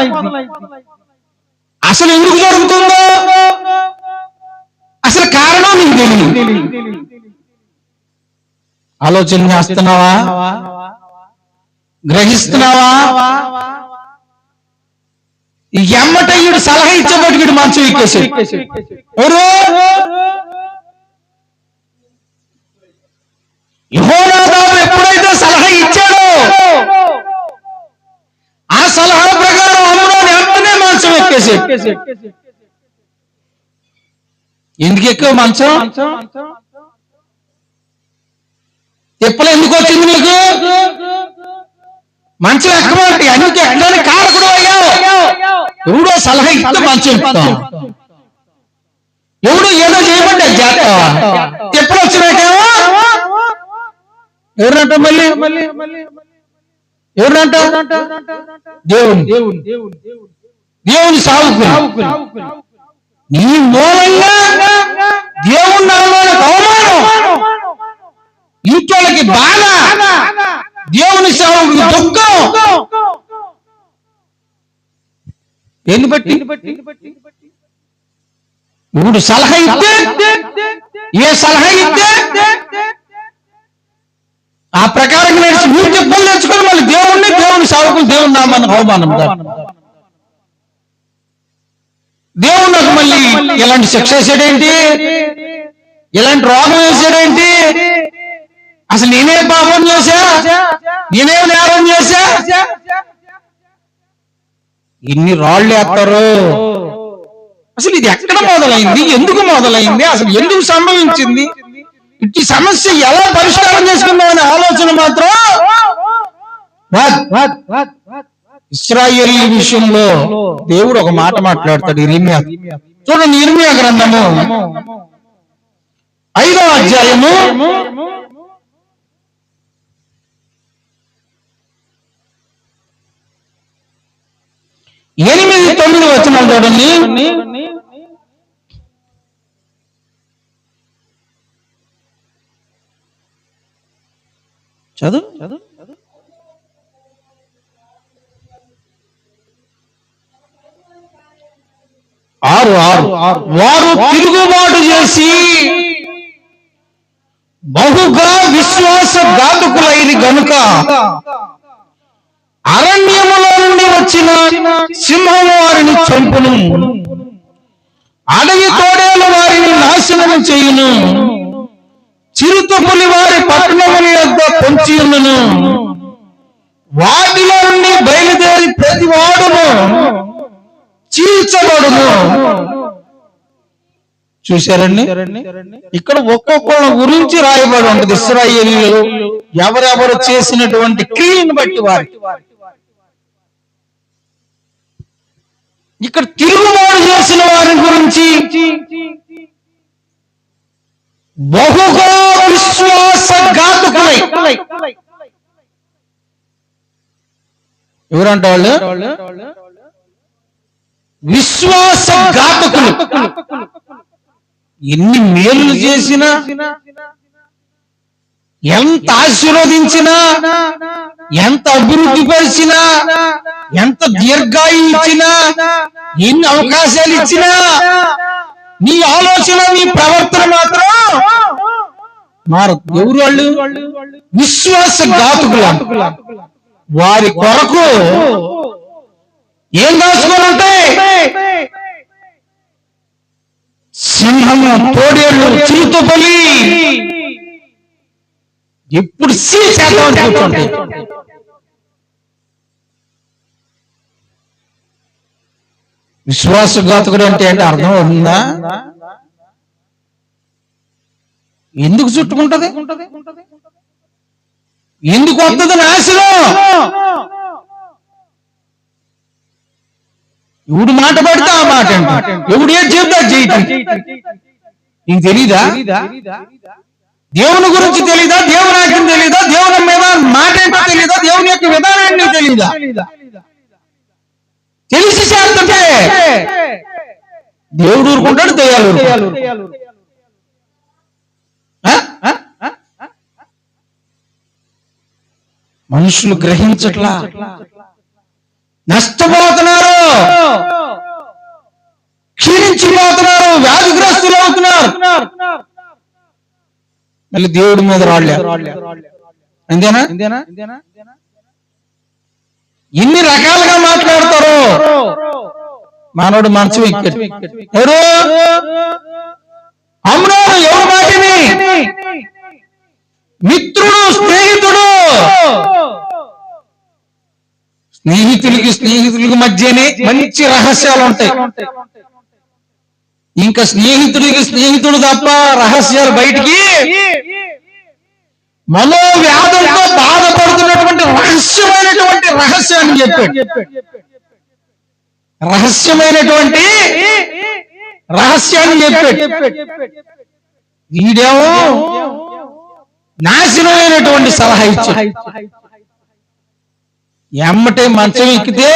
అసలు ఎందుకు జరుగుతుందో అసలు కారణం నీకు తెలియదు. ఆలోచన చేస్తున్నావా, గ్రహిస్తున్నావా? ఎమ్మటయ్యుడు సలహా ఇచ్చేపటికి మంచం ఎక్కేసి యెహోనాదాబు ఎప్పుడైతే సలహా ఇచ్చాడో ఆ సలహా ప్రకారం అమ్నోను వెంటనే మంచం ఎక్కేసి. ఎందుకు ఎక్కువ మంచం? ఎప్పుడు ఎందుకు వచ్చింది నీకు మంచం ఎక్కమంటే? అందుకే ఎక్కడానికి కారకుడు అయ్యావు. ఎవడో సలహా ఇస్తే మంచం ఎక్కుతాం, ఎవడు ఏదో చేయబడ్డా చేస్తావా? ఎప్పుడు వచ్చినాకేమో ఎవరంట, మళ్ళీ ఎవరంట, దేవుని సాగుకుని నీ మూలంగా దేవుని నామానికి అవమానం, ఇంట్లోకి బాధ, దేవుని సేవకు దుఃఖం. దేన్ని బట్టి? ఇప్పుడు సలహా ఇస్తే, ఏ సలహా ఇస్తే ఆ ప్రకారం నడిచి నువ్వు చెప్పలు తెచ్చుకొని మళ్ళీ దేవుణ్ణి, దేవుని సేవకులు దేవుని నామానికి అవమానం. దేవుడు నాకు మళ్ళీ ఇలాంటి శిక్ష వేసాడేంటి, ఇలాంటి రోగం వేసాడేంటి, అసలు నేనే పాపం చేశా, నేనే నేరం చేశా? ఇన్ని రాళ్ళు వేస్తారు. అసలు ఇది ఎక్కడ మొదలైంది, ఎందుకు మొదలైంది, అసలు ఎందుకు సంభవించింది, ఇట్టి సమస్య ఎలా పరిష్కారం చేసుకుందామనే ఆలోచన మాత్రం ఇశ్రాయేలు విషయంలో దేవుడు ఒక మాట మాట్లాడతాడు. ఇర్మియా చూడండి, ఇర్మియా గ్రంథము 5వ అధ్యాయము 8-9 వచనాలు చూడండి. చదువు. వారు తిరుగుబాటు చేసి బహుగా విశ్వాసఘాతకులైరి గనుక అరణ్యములో నుండి వచ్చిన సింహం వారిని చంపును, అడవి తోడేలు వారిని నాశనము చేయును, చిరుతపులి వారి పట్టణముల యొద్ద పొంచి ఉన్నను, వాటిలో నుండి బయలుదేరి ప్రతి వాడును తీర్చబడును. చూశారండి, ఇక్కడ ఒక్కొక్కళ్ళ గురించి రాయబడి ఉంటుంది. ఇశ్రాయేలీయులు ఎవరెవరు చేసినటువంటి క్రియను బట్టి వారి ఇక్కడ తిరుగుబాటు చేసిన వారి గురించి బహుగా విశ్వాసఘాతకులై. ఎవరంట వాళ్ళు? విశ్వాసఘాతకులు. ఎన్ని మేలు చేసినా, ఎంత ఆశీర్వదించినా, ఎంత అభివృద్ధి పరిచినా, ఎంత దీర్ఘాయు ఇచ్చినా, ఎన్ని అవకాశాలు ఇచ్చినా, నీ ఆలోచన, నీ ప్రవర్తన మాత్రం మారదు. ఎవరు వాళ్ళు? విశ్వాసఘాతకులు. వారి కొరకు ఏం దాచుకొని ఉంటాయి? సింహము, తోడేళ్ళు, చిరుతపల్లి ఎప్పుడు చేద్దామని కూర్చుంటాయి. విశ్వాసఘాతకుడు అంటే అర్థం అవుతుందా? ఎందుకు చుట్టుకుంటది? ఎందుకు వస్తుంది నాశనం? ఎవడు మాట పడితే ఆ మాట అంట, ఎవడు ఏం చెబుతా చేయటం. నీకు తెలీదా? దేవుని గురించి తెలీదా? దేవుని ఆజ్ఞం తెలీదా? దేవుని మీద మాట ఏంటో తెలీదా? దేవుని యొక్క విధానాన్ని తెలీదా? తెలిసి చేస్తుంటే దేవుడు ఊరుకుంటాడు, దెయ్యాలు ఊరుకుంటాడు. మనుషులు గ్రహించట్లా, నష్టపోతున్నారు, క్షీణించిపోతున్నారు, వ్యాధిగ్రస్తులు అవుతున్నారు. మళ్ళీ దేవుడి మీద రాళ్ళే. అంతేనా? ఇన్ని రకాలుగా మాట్లాడతారు. మానవుడు మంచం ఎక్కాడు. ఎవరు? అమ్నోను. ఎవరు మాటిని? మిత్రుడు, స్నేహితుడు. స్నేహితులకి మధ్యనే మంచి రహస్యాలు ఉంటాయి. ఇంకా స్నేహితుడు తప్ప రహస్యాలు బయటికి. మనోవ్యాధులతో బాధపడుతున్నటువంటి రహస్యమైనటువంటి రహస్యాన్ని చెప్పాడు. రహస్యాన్ని చెప్పాడు. వీడేమో నాశనమైనటువంటి సలహా ఇచ్చాడు. ఎమ్మటే మంచం ఎక్కితే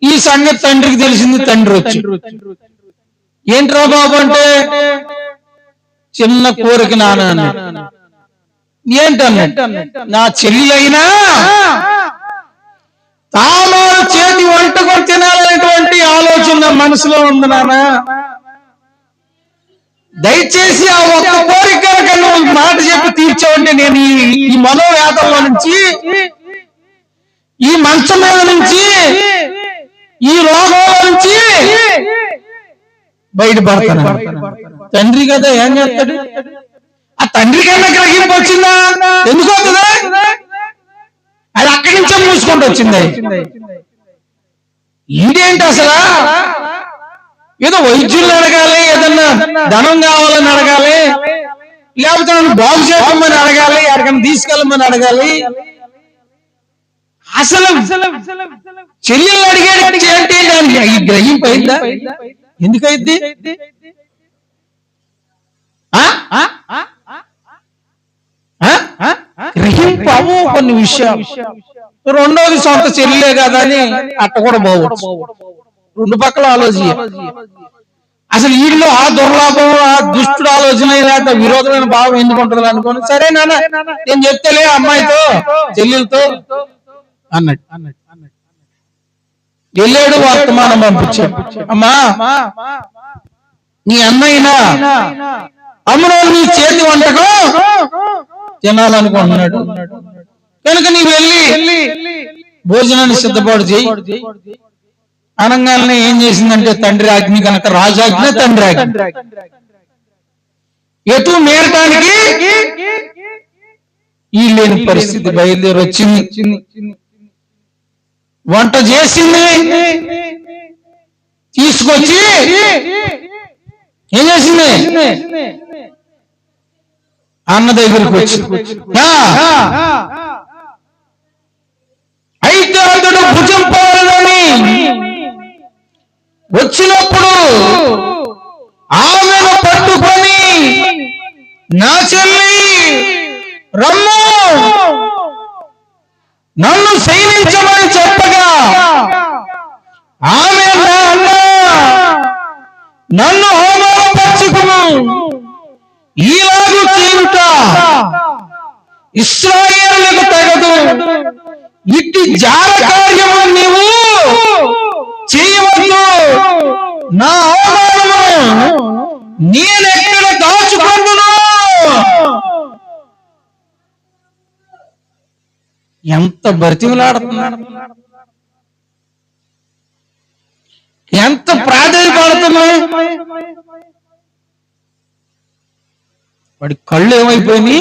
ఈ సంగతి తండ్రికి తెలిసింది. తండ్రి వచ్చి, ఏంట్రా బాబు అంటే, చిన్న కోరిక నాన్న. ఏంటన్నా? నా చెల్లెలైనా తామారు చేతి వంటకొని తినాలనేటువంటి ఆలోచన మనసులో ఉంది నాన్న. దయచేసి ఆ ఒక్క కోరిక నువ్వు మాట చెప్పి తీర్చావంటే నేను ఈ మనోవ్యాధంలో నుంచి, ఈ మంచం మీద నుంచి, ఈ రోగంలో నుంచి బయటపడతాను. తండ్రి కదా, ఏం చేస్తాడు? ఆ తండ్రి కన్నా గ్రహింపు వచ్చిందా? ఎందుకు వస్తుందా? అది అక్కడి నుంచే మూసుకుంటూ వచ్చింది. ఇదేంటి అసలు? ఏదో వైద్యుల్ని అడగాలి, ఏదన్నా ధనం కావాలని అడగాలి, లేకపోతే నన్ను బాగు చేయమని అడగాలి, ఎక్కడికైనా తీసుకెళ్ళమని అడగాలి. అసలు చెల్లెళ్ళు అడిగాడు అంటే ఈ గ్రహింపు అయిందా? ఎందుకైద్ది? గ్రహింపు అవు కొన్ని విషయాలు. రెండోది సొంత చెల్లెలే కదా అని అట్ట కూడా పోవచ్చు. రెండు పక్కల ఆలోచన. అసలు వీళ్ళు ఆ దుర్లాభం, ఆ దుష్టుడు ఆలోచన, లేదా విరోధమైన భావం ఎందుకు ఉంటుంది అనుకోని, సరే నాన్న నేను చెప్తేలే అమ్మాయితో, చెల్లెలతో అన్నట్టు వెళ్ళాడు. వర్తమానం పంపించాడు. అమ్మా, నీ అన్నయ్యనా అమ్మునోడు నీ చేతి వంటకం తినాలనుకుంటున్నాడు కనుక నీ వెళ్ళి భోజనాన్ని సిద్ధపాటు చేయి అనగానే ఏం చేసిందంటే, తండ్రి ఆజ్ఞ కనుక రాజాజ్ఞ, తండ్రి ఆజ్ఞ. ఎటు నేరటానికి ఈ లేని పరిస్థితి బయలుదేరి వచ్చింది. వంట చేసింది, తీసుకొచ్చి ఏం చేసింది? అన్న దగ్గరికి వచ్చి అయితే అతడు భుజం పాలని వచ్చినప్పుడు ఆమెను పట్టుకొని, నా చెల్లి రమ్ము, నన్ను సైనించమని చెప్పగా, ఆమె నా అన్న, నన్ను అవమానపరచుకును, ఈలాగు చేయుట ఇశ్రాయేలులకు తగదు, ఇట్టి జార కార్యము నీవు చేయవద్దు, నా అవమానము నేనెక్కడ దాచుకుంటున్నా? ఎంత బ్రతిమలాడుతున్నాడు, ఎంత ప్రాధాన్యపడుతున్నాడు. వాడి కళ్ళు ఏమైపోయినాయి?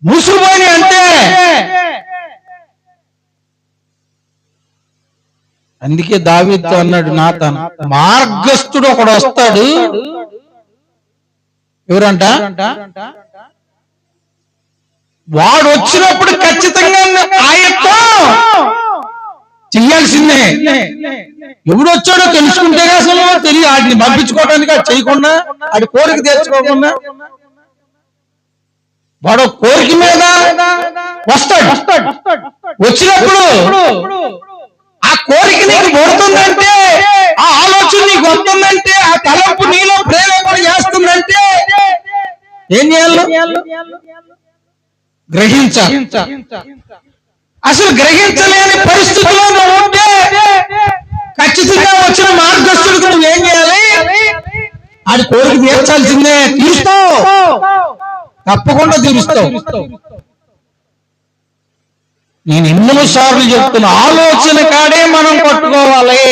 మూసుకుపోయి. అంటే అందుకే దావీదుతో అన్నాడు నాతాను, మార్గస్థుడు ఒకడు వస్తాడు. ఎవరంట? వాడు వచ్చినప్పుడు ఖచ్చితంగా ఆయనతో చెయ్యాల్సిందే. ఎవడు వచ్చాడో తెలుసుకుంటే అసలు తెలియ, వాటిని పంపించుకోవడానికి అది చేయకుండా, అది కోరిక తీర్చుకోకుండా, వాడు కోరిక మీద వస్తాడు. వచ్చినప్పుడు ఆ కోరిక నీకు పడుతుందంటే, ఆ ఆలోచన నీకు వస్తుందంటే, ఆ తలంపు నీలో ప్రేరేపణ చేస్తుందంటే ఏం చేయాలి? గ్రహించాలి. అసలు గ్రహించలేని పరిస్థితిలో నువ్వు ఉంటే ఖచ్చితంగా వచ్చిన మార్గస్థుడికి నువ్వేం చేయాలి? ఆడి కోరిక తీర్చాల్సిందే. తీరుస్తావు, తప్పకుండా తీరుస్తావు. నేను ఎన్నో సార్లు చెప్తున్నా, ఆలోచన కాడే మనం పట్టుకోవాలి.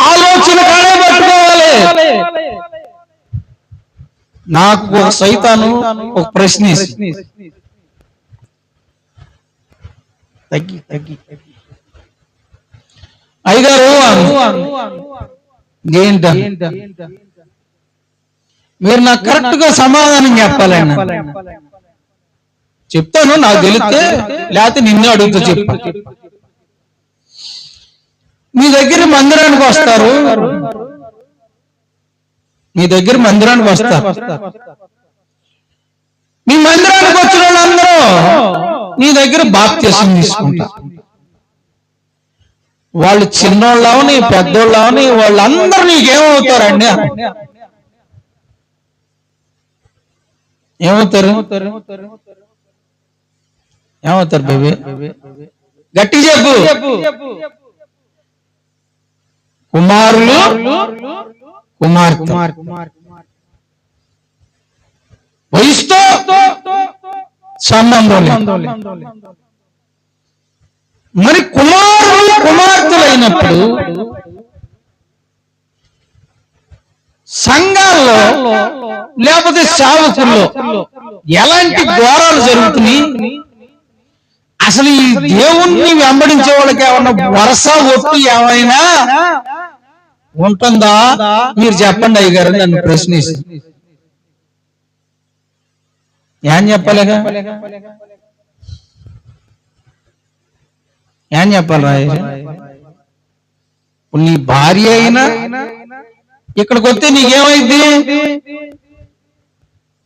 ఆలోచన కాడే పట్టుకోవాలి. నాకు ఒక సైతాను ఒక ప్రశ్న తగ్గి అయ్యగారు ఏంట, మీరు నాకు కరెక్ట్ గా సమాధానం చెప్పాలి. చెప్తాను, నాకు తెలిస్తే, లేకపోతే నిన్నే అడుగుతా చెప్పు. మీ దగ్గర మందిరానికి వస్తారు, మీ దగ్గర మందిరానికి వస్తారు. మీ మందిరానికి వచ్చిన వాళ్ళందరూ నీ దగ్గర బాప్తిసం తీసుకుంటారు. వాళ్ళు చిన్నోళ్ళని పెద్దోళ్ళని వాళ్ళందరూ నీకేమవుతారండి? ఏమవుతారు? ఏమవుతారు బేబీ? గట్టి చెప్పు. కుమారులు, కుమార్తె. వయసుతో సంబంధం. మరి కుమారులు కుమార్తెలైనప్పుడు సంఘాల్లో లేకపోతే సేవకుల్లో ఎలాంటి ఘోరాలు జరుగుతున్నాయి? అసలు ఈ దేవుణ్ణి వెంబడించే వాళ్ళకి ఏమన్నా వరస ఒట్టు ఏమైనా ఉంటుందా? మీరు చెప్పండి అయ్యగారు. నన్ను ప్రశ్నిస్తు ఏం చెప్పాలిగా? ఏం చెప్పాలి రా? నీ భార్య అయినా ఇక్కడికి వస్తే నీకేమైంది?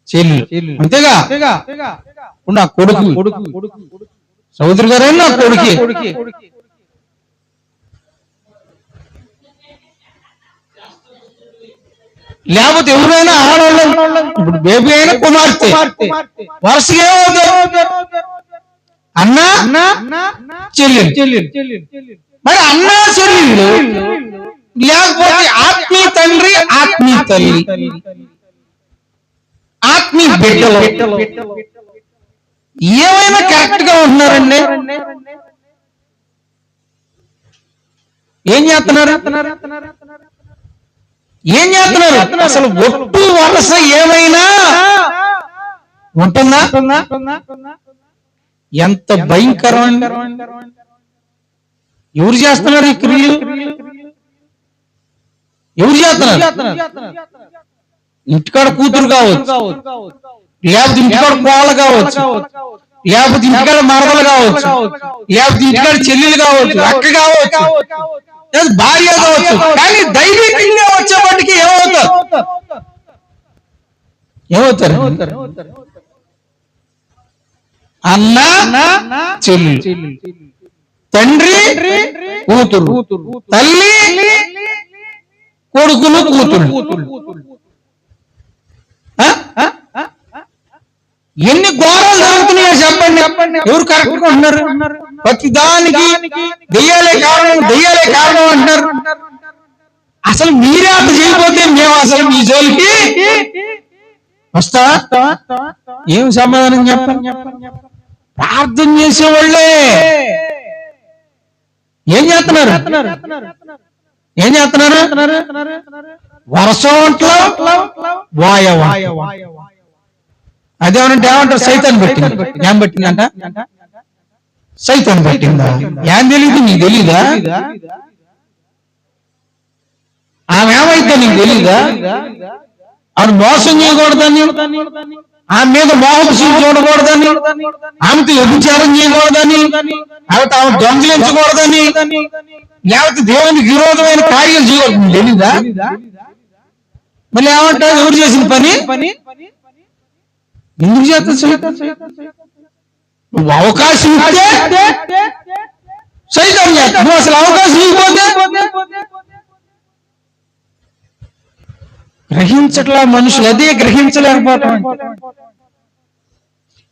చెల్లి, అంతేగా? నా కొడుకు, సోదరు గారు నా కొడుకు. లేకపోతే ఎవరైనా ఆడవాళ్ళు, ఇప్పుడు బేబీ అయినా కుమార్తె, వరుసగా అన్నా చెల్లి. మరి అన్నా చెల్లెళ్ళు లేకపోతే ఆత్మీయ తండ్రి, ఆత్మీయ తల్లి, ఆత్మీయ బిడ్డలు ఏమైనా కరెక్ట్ గా ఉంటున్నారండి? ఏం చేస్తున్నారు? ఏం చేస్తున్నారు? అసలు ఒట్టు వలస ఏమైనా ఉంటుందా? ఎంత భయంకరమైన ఎవరు చేస్తున్నారు ఈ క్రియలు? ఎవరు చేస్తున్నారు? ఇంటికాడ కూతురు కావచ్చు, లేకపోతే ఇంటికాడ కోళ్ళ కావచ్చు, లేకపోతే ఇంటికాడ మరదలు కావచ్చు, లేకపోతే ఇంటికాడ చెల్లెలు కావచ్చు, అక్క కావచ్చు, భార్య కావచ్చు. కానీ దైవికంగా వచ్చేప్పటికి ఏమవుతారు? అన్న చెల్లి, తండ్రి కూతురు, తల్లి కొడుకులు కూతురు. ఎన్ని ఘోరాలు జరుగుతున్నాయో చెప్పండి. ఎవరు కరెక్ట్ గా ఉన్నారు? ప్రతి దానికి దెయ్యాలే కారణం అంటున్నారు. అసలు మీరే అంత చేయకపోతే మేము అసలు మీ జోలికి వస్తా? ఏం సమాధానం చెప్పండి? ప్రార్థన చేసేవాళ్ళే ఏం చేస్తున్నారు? వర్షంట్లో వాయవా అదేమనంటే ఏమంటారు? సైతాన్ని పెట్టింది. ఏం పెట్టిందంట? సైతాన్ని పెట్టిందా? ఏం తెలీదు? నీకు తెలీదా? ఆమె ఏమైతే నీకు తెలీదా? ఆమె మోసం చేయకూడదని, ఆమె మీద మోహపు చూడకూడదని, ఆమెతో వ్యభిచారం చేయకూడదని, ఆమె దొంగిలించకూడదని, లేకపోతే దేవునికి విరోధమైన కార్యాలు చేయకూడదు. తెలీదా? మళ్ళీ ఏమంటారు? ఎవరు చేసిన పని ఎందుకు చేస్తా? నువ్వు అవకాశం ఇస్తే సైతం చేస్తా. నువ్వు అసలు అవకాశం ఇవ్వకపోతే గ్రహించట్లా మనుషులు. అదే గ్రహించలేకపోతాం అంటే,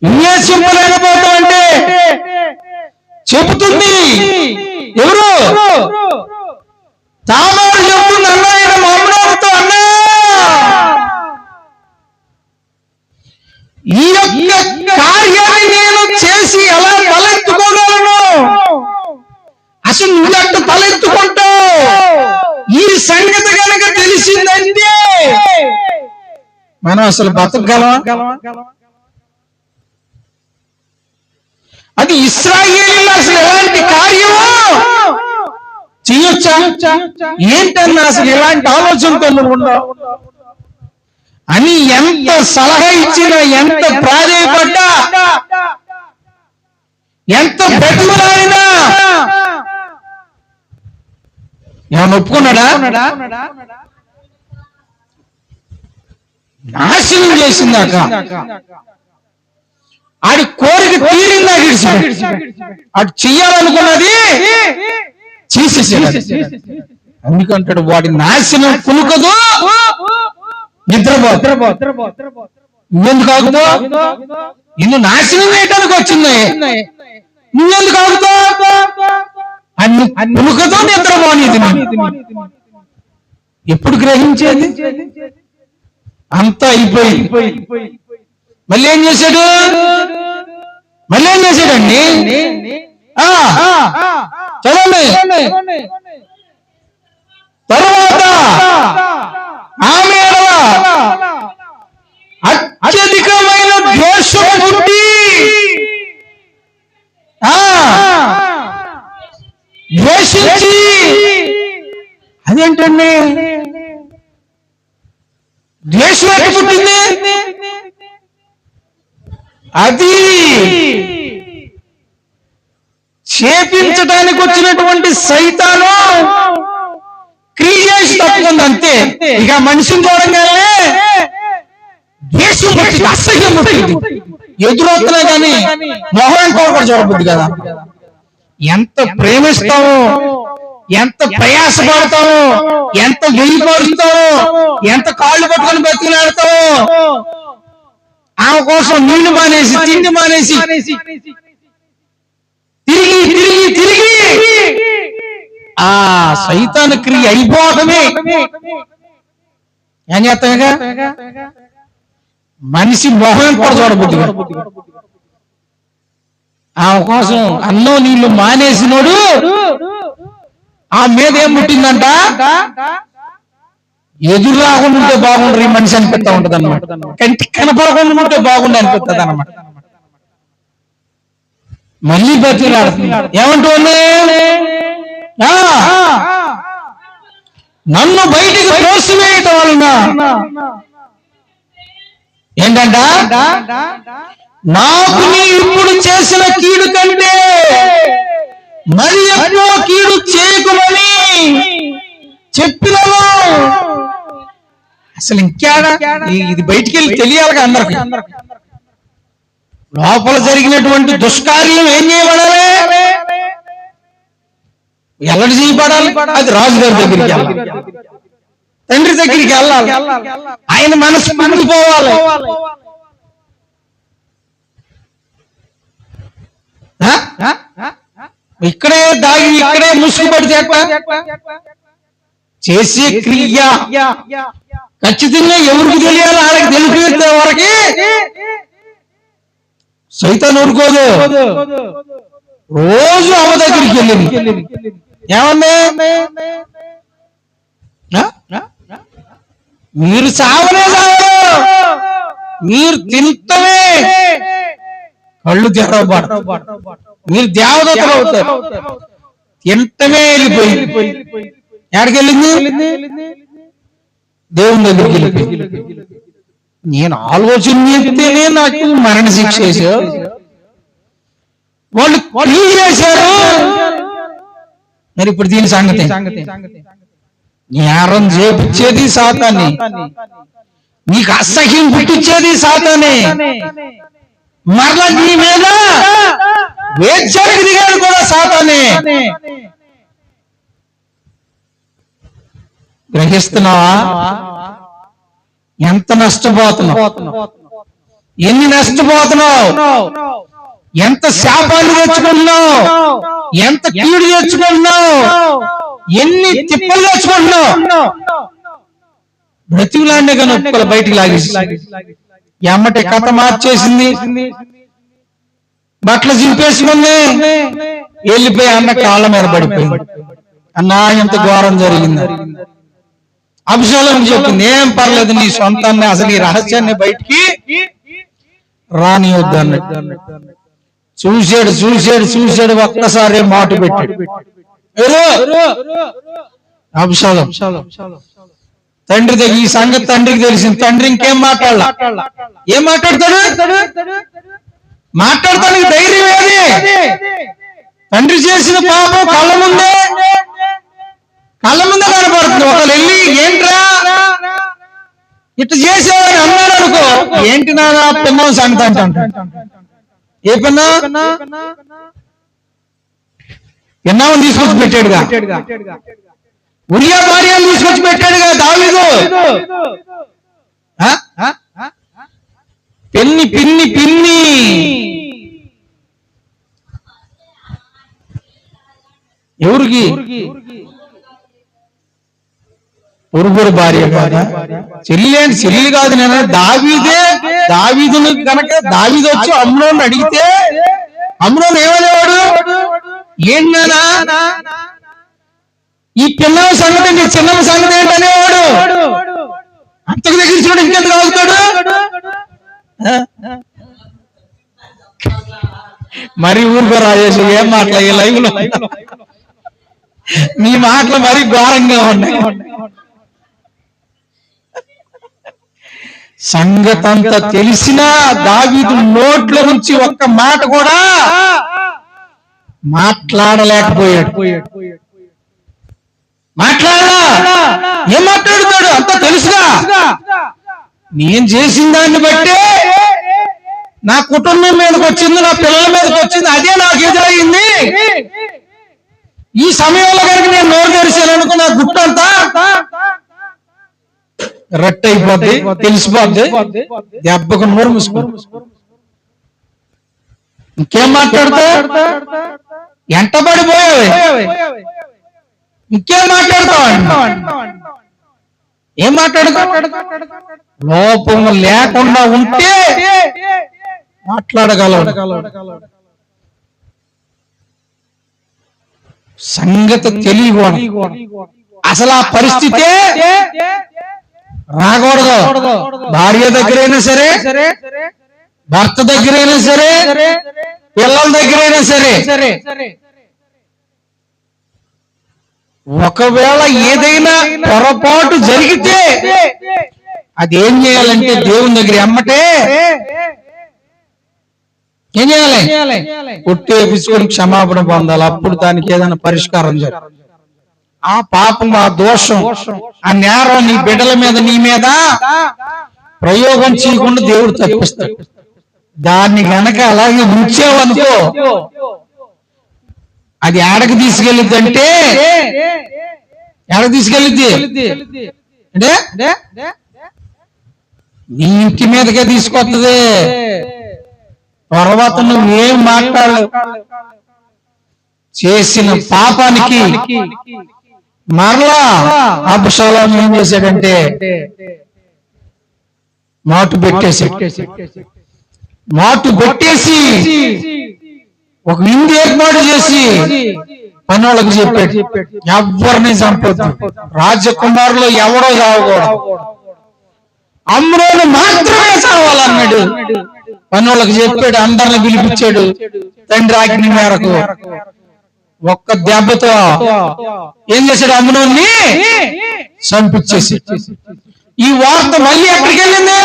విన్యాసింపలేకపోతాం అంటే చెబుతుంది ఎవరు? తామారు చెబుతుంది అన్నయ్య మామూలుతో, అన్నా ఈ యొక్క కార్యాన్ని నేను చేసి ఎలా తలెత్తుకోగలను? అసలు నువ్వు తలెత్తుకుంటావు? ఈ సంగతి కనుక తెలిసిందంటే మనం అసలు బతకగలమా? అది ఇశ్రాయేలీయులు అసలు ఎలాంటి కార్యమో చేయొచ్చా? ఏంటన్నా అసలు ఎలాంటి ఆలోచనతో ఉండవు అని ఎంత సలహా ఇచ్చినా, ఎంత ప్రాధేయపడ్డా, ఎంత బెతుకులాడినా ఏమన్నా ఒప్పుకున్నాడా? నాశనం చేసిందాక ఆడి కోరిక తీరిందా అటు చెయ్యాలనుకున్నది చేసేసాడు. అందుకంటాడు వాడి నాశనం కునుకదు, నిద్రపో. నువ్వెందుకు ఆగుతావు? నిన్ను నాశనం చేయడానికి వచ్చింది, నువ్వెందుకు ఆగుతావు? అన్ని కునుకతో నిద్రపోనిది. ఎప్పుడు గ్రహించేది? అంతా అయిపోయింది. మళ్ళీ ఏం చేశాడండి? చదవండి. తరువాత ఆమె అత్యధికమైన ద్వేషం పుట్టి ద్వేషించి, అదేంటండి ద్వేషం ఎక్కడ పుట్టింది? అది చేపించడానికి వచ్చినటువంటి సైతాను క్రియేషన్ తప్పుకుంది అంతే. ఇక మనిషిని చూడంగానే ద్వేషం పుట్టింది, అసహ్యం పుట్టింది. ఎదురవుతున్నా కానీ మొహం కూడా చూడబుద్ది కదా. ఎంత ప్రేమిస్తావో, ఎంత ప్రయాసపడతావో, ఎంత వెయ్యిపరుస్తావో, ఎంత కాళ్ళు పట్టుకొని బతికిలాడతావో, ఆమె కోసం నీళ్లు మానేసి, తిండి మానేసి, తిరిగి తిరిగి తిరిగి ఆ సైతాను క్రియ అయిపోవడమే. ఏం చేస్తాగా మనిషి మొహం కూడా చూడబుద్ది. ఆమె కోసం అన్నం నీళ్లు మానేసినోడు ఆ మీద ఏం పుట్టిందంట? ఎదురు రాకుండా ఉంటే బాగుండ్రు ఈ మనిషి అనిపిస్తా ఉంటది అన్నమాట. కంటి కనపడకుండా ఉంటే బాగుండి అనిపిస్తుంది అన్నమాట. మళ్ళీ బతిలాడుతుంది. ఏమంటుంది? నన్ను బయటికి తోసివేయటం వలన ఏంటంట, నాకు నీ ఇప్పుడు చేసిన కీడు కంటే మరి ఎక్కువ కీడు చేయకుమని చెప్పినను. అసలు ఇంకేడా ఇది బయటికి వెళ్ళి తెలియాలిగా అందరికి. లోపల జరిగినటువంటి దుష్కార్యం ఏం చేయబడాలి? ఎల్లడి చేయబడాలి. అది రాజుగారి దగ్గరికి వెళ్ళాలి, తండ్రి దగ్గరికి వెళ్ళాలి, ఆయన మనసు పండిపోవాలి. ఇక్కడే దాగి ఇక్కడే ముసుగుబడి చేసే క్రియ ఖచ్చితంగా ఎవరికి తెలియాలి? వాళ్ళకి తెలిపే వరకి సైతాన్ ఊరుకోదు. రోజు అమ్మ దగ్గరికి వెళ్ళింది. ఏమన్నా మీరు చావనే చావరు, మీరు తింటమే కళ్ళు తెరవబడతారు, మీరు దేవదూతలు అవుతారు. తింటమే వెళ్ళిపోయింది. ఎక్కడికి వెళ్ళింది? దేవుని దగ్గరికి వెళ్ళిపోయింది. నేను ఆలోచన చేస్తేనే నాకు మరణ శిక్ష చేశారు, వాళ్ళు క్లీన్ చేశారు. మరి ఇప్పుడు దీని సంగతి నేరం చేపించేది సాతానే, నీకు అసహ్యం పుట్టించేది సాతానే, మరలా నీ మీద వేచ్చానికి దిగాడు కూడా సాతానే. గ్రహిస్తున్నావా? ఎంత నష్టపోతున్నావు, ఎన్ని నష్టపోతున్నావు, ఎంత శాపాన్ని తెచ్చుకుంటున్నావు, ఎంత కీడు తెచ్చుకుంటున్నావు, ఎన్ని తిప్పలు తెచ్చుకుంటున్నావు. బ్రతిలాండే కానీ ఒక్కలు బయటికి లాగేసి ఎమ్మటి కథ మార్చేసింది, బట్టలు చింపేసుకుంది, వెళ్ళిపోయి అన్న కాళ్ళ మీద పడిపోయింది. అన్నా ఎంత ఘోరం జరిగింది. అబ్షాలోము చెప్పింది, ఏం పర్లేదు, నీ సొంతాన్ని అసలు ఈ రహస్యాన్ని బయటికి రానివద్దు అన్నట్టు. చూశాడు ఒక్కసారి మాట పెట్టాడు. అబ్షాలోము తండ్రి దగ్గర ఈ సంగతి తండ్రికి తెలిసింది. తండ్రి ఇంకేం మాట్లాడాల? ఏం మాట్లాడతాడు? మాట్లాడతానికి ధైర్యం ఏది? తండ్రి చేసిన పాపం కళ్ళ ముందే కనపడుతుంది. ఒకళ్ళు వెళ్ళి ఏంట్రా ఇట్లా చేసేవాడిని అన్నాడు అనుకో, ఏంటి నా పిన్నం సంగతి అంటాడు. ఏ పిన్నా? పిన్నామని తీసుకొచ్చి పెట్టాడుగా, ఉరియా భార్యను తీసుకొచ్చి పెట్టాడుగా దావీదు. పిన్ని పిన్ని పిన్ని ఎవరికి? పొరుగురు భార్య కాదా? చెల్లి కాదు. నేను దావీదును కనుక దావీదు వచ్చి అమ్నోను అడిగితే అమ్నోను ఏమనేవాడు? ఏంటన్నా ఈ పిల్లల సంగతి, నీ చిన్నల సంగతి ఏంటనేవాడు. అంతకు దగ్గర చూడు, ఇంకెందుకు ఆగుతాడు? మరి ఊరుకో రాజేష్, ఏం మాటలు లైవ్ లో నీ మాటలు మరీ ఘోరంగా ఉన్నాయి. సంగతంతా తెలిసినా దావీదు నోట్ల నుంచి ఒక్క మాట కూడా మాట్లాడలేకపోయాడు. మాట్లాడా? ఏం మాట్లాడుతాడు? అంతా తెలుసుగా. నేను చేసిన దాన్ని బట్టే నా కుటుంబం మీదకి వచ్చింది, నా పిల్లల మీదకి వచ్చింది, అదే నాకు ఎదురయ్యింది. ఈ సమయంలో కనుక నేను నోరు తెరిచాను అనుకో, నా గుట్టంతా రట్టు అయిపోద్ది, తెలిసిపోద్ది, దెబ్బకు నోరు మూసుకో. ఇంకేం మాట్లాడతా? ఎంట పడిపోయావు, ఇంకేం మాట్లాడతావు? ఏం మాట్లాడతావు? లోపం లేకుండా ఉంటే మాట్లాడగలవు. సంగతి తెలియకూడదు. అసలు ఆ పరిస్థితే రాకూడదు. భార్య దగ్గరైనా సరే, భర్త దగ్గరైనా సరే, పిల్లల దగ్గరైనా సరే ఒకవేళ ఏదైనా పొరపాటు జరిగితే అది ఏం చేయాలంటే దేవుని దగ్గర ఎమ్మటే ఏం చేయాలి? కొట్టేపించుకొని క్షమాపణ పొందాలి. అప్పుడు దానికి ఏదైనా పరిష్కారం జరుగుతుంది. ఆ పాపం, ఆ దోషం, ఆ నేరం నీ బిడ్డల మీద, నీ మీద ప్రయోగం చేయకుండా దేవుడు తప్పిస్తాడు. దాన్ని గనక అలాగే ఉంచేవనుకో, అది ఆడకి తీసుకెళ్ళిద్ది. అంటే ఆడకి తీసుకెళ్ళిద్ది అంటే నీ ఇంటి మీదకే తీసుకొస్తుంది. తర్వాత నువ్వేం మాట్లాడలేవు. చేసిన పాపానికి మరలా అబ్షాలోము ఏం చేశాడంటే మాటు పెట్టేసి ఒక విందు ఏర్పాటు చేసి పనోళ్ళకి చెప్పాడు, ఎవరిని చంపొద్దు, రాజకుమారులు ఎవడో చావకూడదు, అమ్రోను మాత్రమే చావాలన్నాడు. పనోళ్ళకి చెప్పాడు, అందరిని పిలిపించాడు. తండ్రి ఆజ్ఞ మేరకు ఒక్క దెబ్బతో ఏం చేశాడు? అమ్నోన్ని చంపించేసి. ఈ వార్త మళ్ళీ ఎక్కడికి వెళ్ళింది?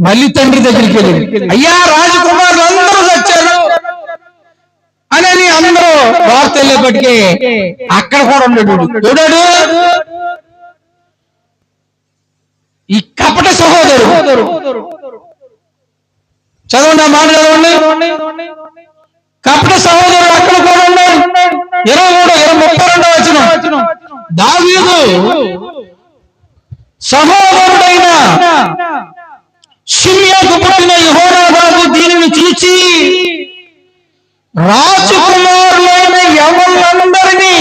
మళ్ళీ తండ్రి దగ్గరికి వెళ్ళింది. అయ్యా, రాజకుమారులు అందరూ వచ్చారు అని అందరూ వార్త వెళ్ళేపటికి అక్కడ కూడా ఉన్నాడు. చూడాడు ఈ కపట సహోదరు. చదవండి, మాట చదవండి. కపట సహోదరుడు అక్కడ కూడా ఉన్నాడు. 32 వచనం. దావీదు సహోదరుడైన షిమ్యోకు పుట్టిన యెహోనాదాబు దీనిని చూచి, రాజకుమారులైన యవనులందరినీ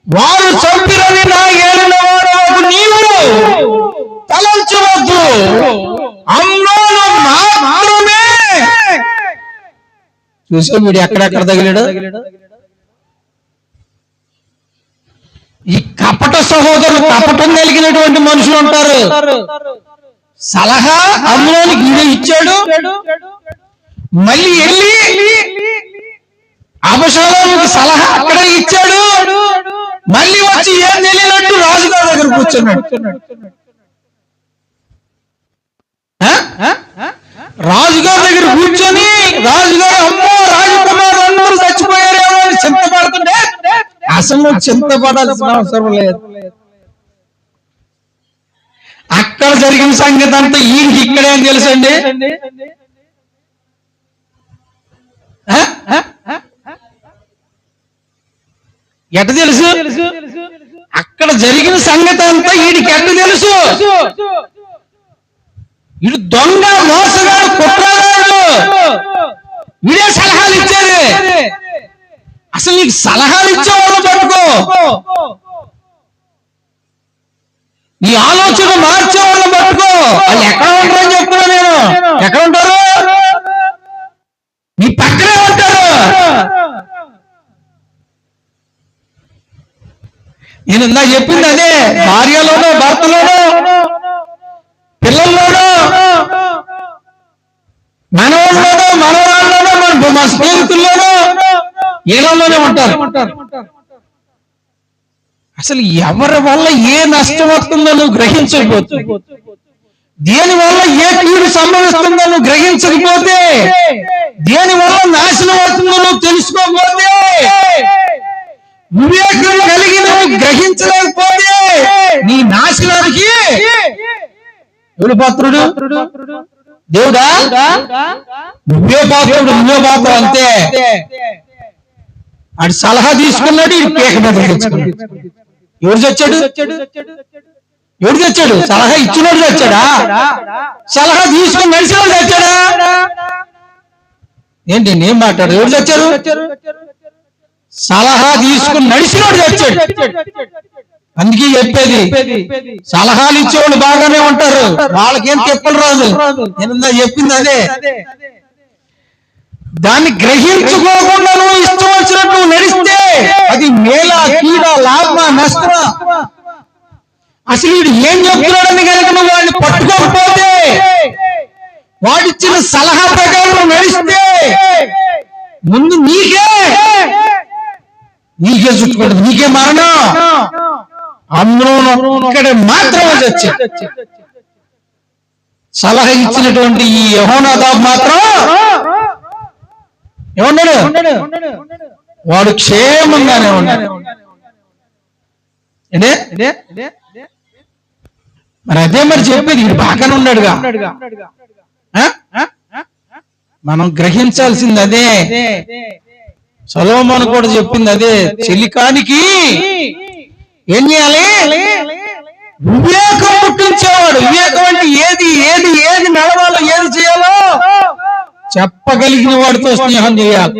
వారు చంపిరని నా ఏలిన వాడవకు నీవు తలంచవద్దు, అమ్నోను మాత్రమే. చూసా వీడు ఎక్కడెక్కడ తగిలాడు? ఈ కపట సహోదరులు, కపటం కలిగినటువంటి మనుషులు ఉంటారు. సలహా అమ్నోనికి ఈయన ఇచ్చాడు, మళ్ళీ వెళ్ళి అబషాలోముకి సలహా అక్కడ ఇచ్చాడు, మళ్ళీ వచ్చి ఏం తెలియనట్టు రాజుగారి దగ్గర కూర్చున్నాడు. రాజుగారి దగ్గర కూర్చొని రాజుగారు, అమ్మో రాజకుమారులు అందరూ చచ్చిపోయారేమో అని చింతపడుతుంటే అసలు చింతపడాల్సిన అవసరం లేదు. అక్కడ జరిగిన సంగతి అంతా ఈయనకి ఇక్కడేం తెలుసండి? ఎట తెలుసు? అక్కడ జరిగిన సంగతి అంతా వీడికి ఎట్ట తెలుసు? వీడు దొంగ, మోసగాడు, కుట్రగాడు. వీడే సలహాలు ఇచ్చేది. అసలు నీకు సలహాలు ఇచ్చేవాళ్ళు పట్టుకో, నీ ఆలోచన మార్చేవాళ్ళని పట్టుకో. వాళ్ళు ఎక్కడ ఉంటారని చెప్తున్నా నేను. ఎక్కడ ఉంటారు? నీ పక్కనే ఉంటారు. నేను ఇందా చెప్పింది అదే. భార్యలోనో, భర్తలోనో, పిల్లల్లోనో, మనవాళ్ళలోనో, మనవాళ్ళలోనో, మన స్నేహితుల్లోనో, ఏళ్ళలోనే ఉంటారు. అసలు ఎవరి వల్ల ఏ నష్టం వస్తుందో నువ్వు గ్రహించకపోతే, దేని వల్ల ఏ కీడు సంభవిస్తుందో నువ్వు గ్రహించకపోతే, దేని వల్ల నాశనం అవుతుందో నువ్వు తెలుసుకోకపోతే, వివేకం కలిగి నువ్వు గ్రహించలేకపోతే నీ నాశనానికి ఎవరు పాత్రుడు? దేవుడా? నువ్వే పాత్రుడు, నువ్వే పాత్ర. అంతే. ఆడు సలహా తీసుకున్నాడు, ఈ పేక మీద తెచ్చుకున్నాడు. ఎవరు చచ్చాడు? ఎవరు చచ్చాడు? సలహా ఇచ్చినోడు చచ్చాడా? సలహా తీసుకుని నడిచినోడు చచ్చాడా? ఏంటి ఏం మాట్లాడు? ఎవరు చచ్చారు? సలహా తీసుకుని నడిచినోడు చచ్చాడు. అందుకే చెప్పేది, సలహాలు ఇచ్చేవాళ్ళు బాగానే ఉంటారు, వాళ్ళకేం తెప్పలు రాదు. నేను చెప్పింది అదే. దాన్ని గ్రహించుకోకుండా నువ్వు ఇష్టం వచ్చినట్టు నడిస్తే అది మేలా, కీడా, లాభమా, నష్టమా? అసలు వీడు ఏం చెప్తున్నాడని కనుక నువ్వు వాడిని పట్టుకోకపోతే వాడిచ్చిన సలహా ప్రకారం నడిస్తే ముందు నీకే చుట్టుకుంటుంది, నీకే మరణం. అందరూ ఇక్కడ మాత్రమే చచ్చి సలహా ఇచ్చినటువంటి ఈ యెహోనాదాబు మాత్రం ఏమన్నాడు? వాడు క్షేమంగానే ఉన్నాడు. మరి అదే మరి చెప్పేది, ఇది బాగానే ఉన్నాడుగా. మనం గ్రహించాల్సింది అదే. సొలొమోను కూడా చెప్పింది అదే. చెలికానికి ఏం చేయాలి? వివేకం పుట్టించేవాడు. వివేకం అంటే ఏది ఏది ఏది నడవాలో, ఏది చేయాలో చెప్పగలిగిన వాడితో స్నేహం చేయాలి.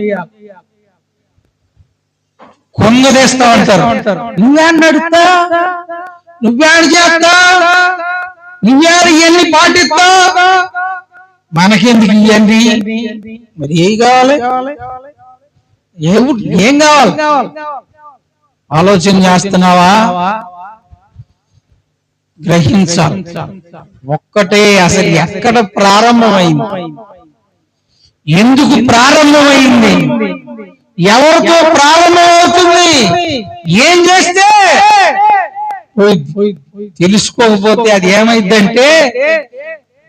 కొంగదేస్తా అంటారు. నువ్వేం నడుస్తా, నువ్వేం చేస్తా, నువ్వేరు ఇవన్నీ పాటిస్తా, మనకెందుకు ఇవ్వండి? మరి ఏం కావాలి? ఏం కావాలి? ఆలోచన చేస్తున్నావా? గ్రహించాలి. ఒక్కటే అసలు ఎక్కడ ప్రారంభమైంది, ఎందుకు ప్రారంభమైంది, ఎవరితో ప్రారంభమవుతుంది, ఏం చేస్తే తెలుసుకోకపోతే అది ఏమైందంటే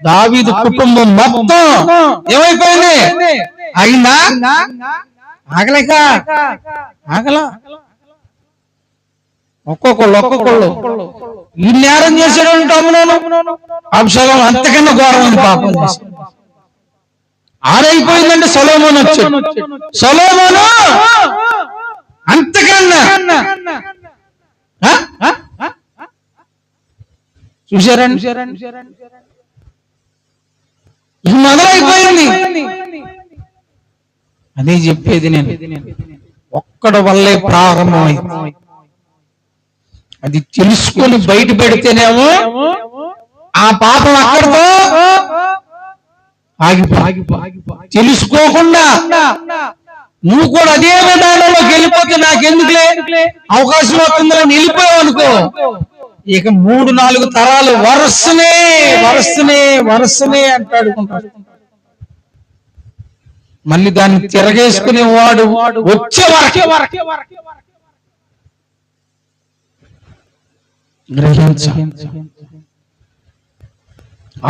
దావీదు కుటుంబం మొత్తం ఏమైపోయింది? అయిందా? ఆగలేక ఆగల. ఒక్కొక్కళ్ళు ఈ నేరం చేసేటువంటి అబ్షాలోము అంతకన్నా ఘోరమైన పాపం చేశాడు. ఆరైపోయిందంటే సొలొమోను వచ్చాడు. సొలొమోను అంతకన్నా చూశారండి, ఇది మొదలైపోయింది. అదే చెప్పేది నేను, ఒక్కడి వల్లే ప్రారంభమైంది. అది తెలుసుకొని బయట పెడితేనేమో ఆ పాపం అక్కడితో తెలుసుకోకుండా నువ్వు కూడా అదే విధానంలోకి వెళ్ళిపోతే నాకెందుకులే, అవకాశం అవుతుందని వెళ్ళిపోయావు అనుకో, ఇక 3-4 తరాలు వరుసనే అంటాడుకుంటాడు. మళ్ళీ దాన్ని తిరగేసుకునేవాడు వచ్చే వరకే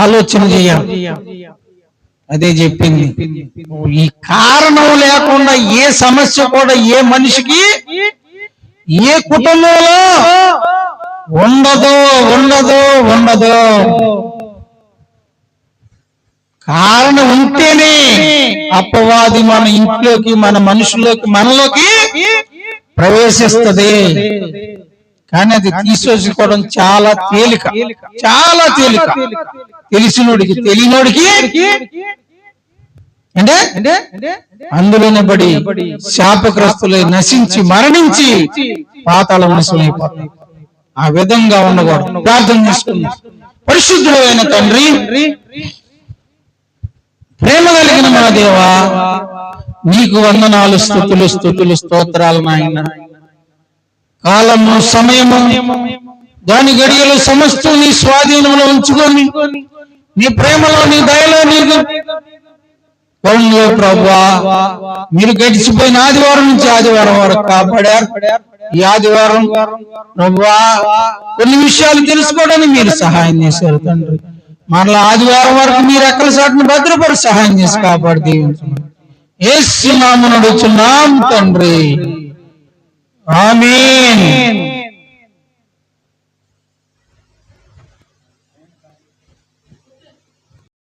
ఆలోచన చేయాలి. అదే చెప్పింది. ఈ కారణం లేకుండా ఏ సమస్య కూడా ఏ మనిషికి ఏ కుటుంబంలో ఉండదు. కారణం ఉంటేనే అపవాది మన ఇంట్లోకి, మన మనుషుల్లోకి, మనలోకి ప్రవేశిస్తుంది. కానీ అది తీసేసుకోవడం చాలా తేలిక. తెలిసినోడికి తెలియనోడికి అంటే అందులోనే పడి శాపగ్రస్తులై నశించి మరణించి పాతాళ నాశనమైపోతారు. ఆ విధంగా ఉండకూడదు. ప్రార్థన చేసుకున్నాం. పరిశుద్ధుడైన తండ్రి, ప్రేమ కలిగిన మా దేవా, నీకు వందనాలు, స్తుతులు స్తోత్రాలు నాయన. కాలము సమయము దాని గడియలు సమస్తం నీ స్వాధీనంలో ఉంచుకొని నీ ప్రేమలో, నీ దయలో, నీకు ప్రభువా, మీరు గడిచిపోయిన ఆదివారం నుంచి ఆదివారం వరకు కాపాడారు. ఈ ఆదివారం ప్రభువా కొన్ని విషయాలు తెలుసుకోవడానికి మీరు సహాయం చేశారు తండ్రి. మరలా ఆదివారం వరకు మీరు ఎక్కల చాటును భద్రపడి సహాయం చేసి కాపాడు దీవించండి. యేసు నామమున అడుగుచున్నాం తండ్రి, ఆమేన్.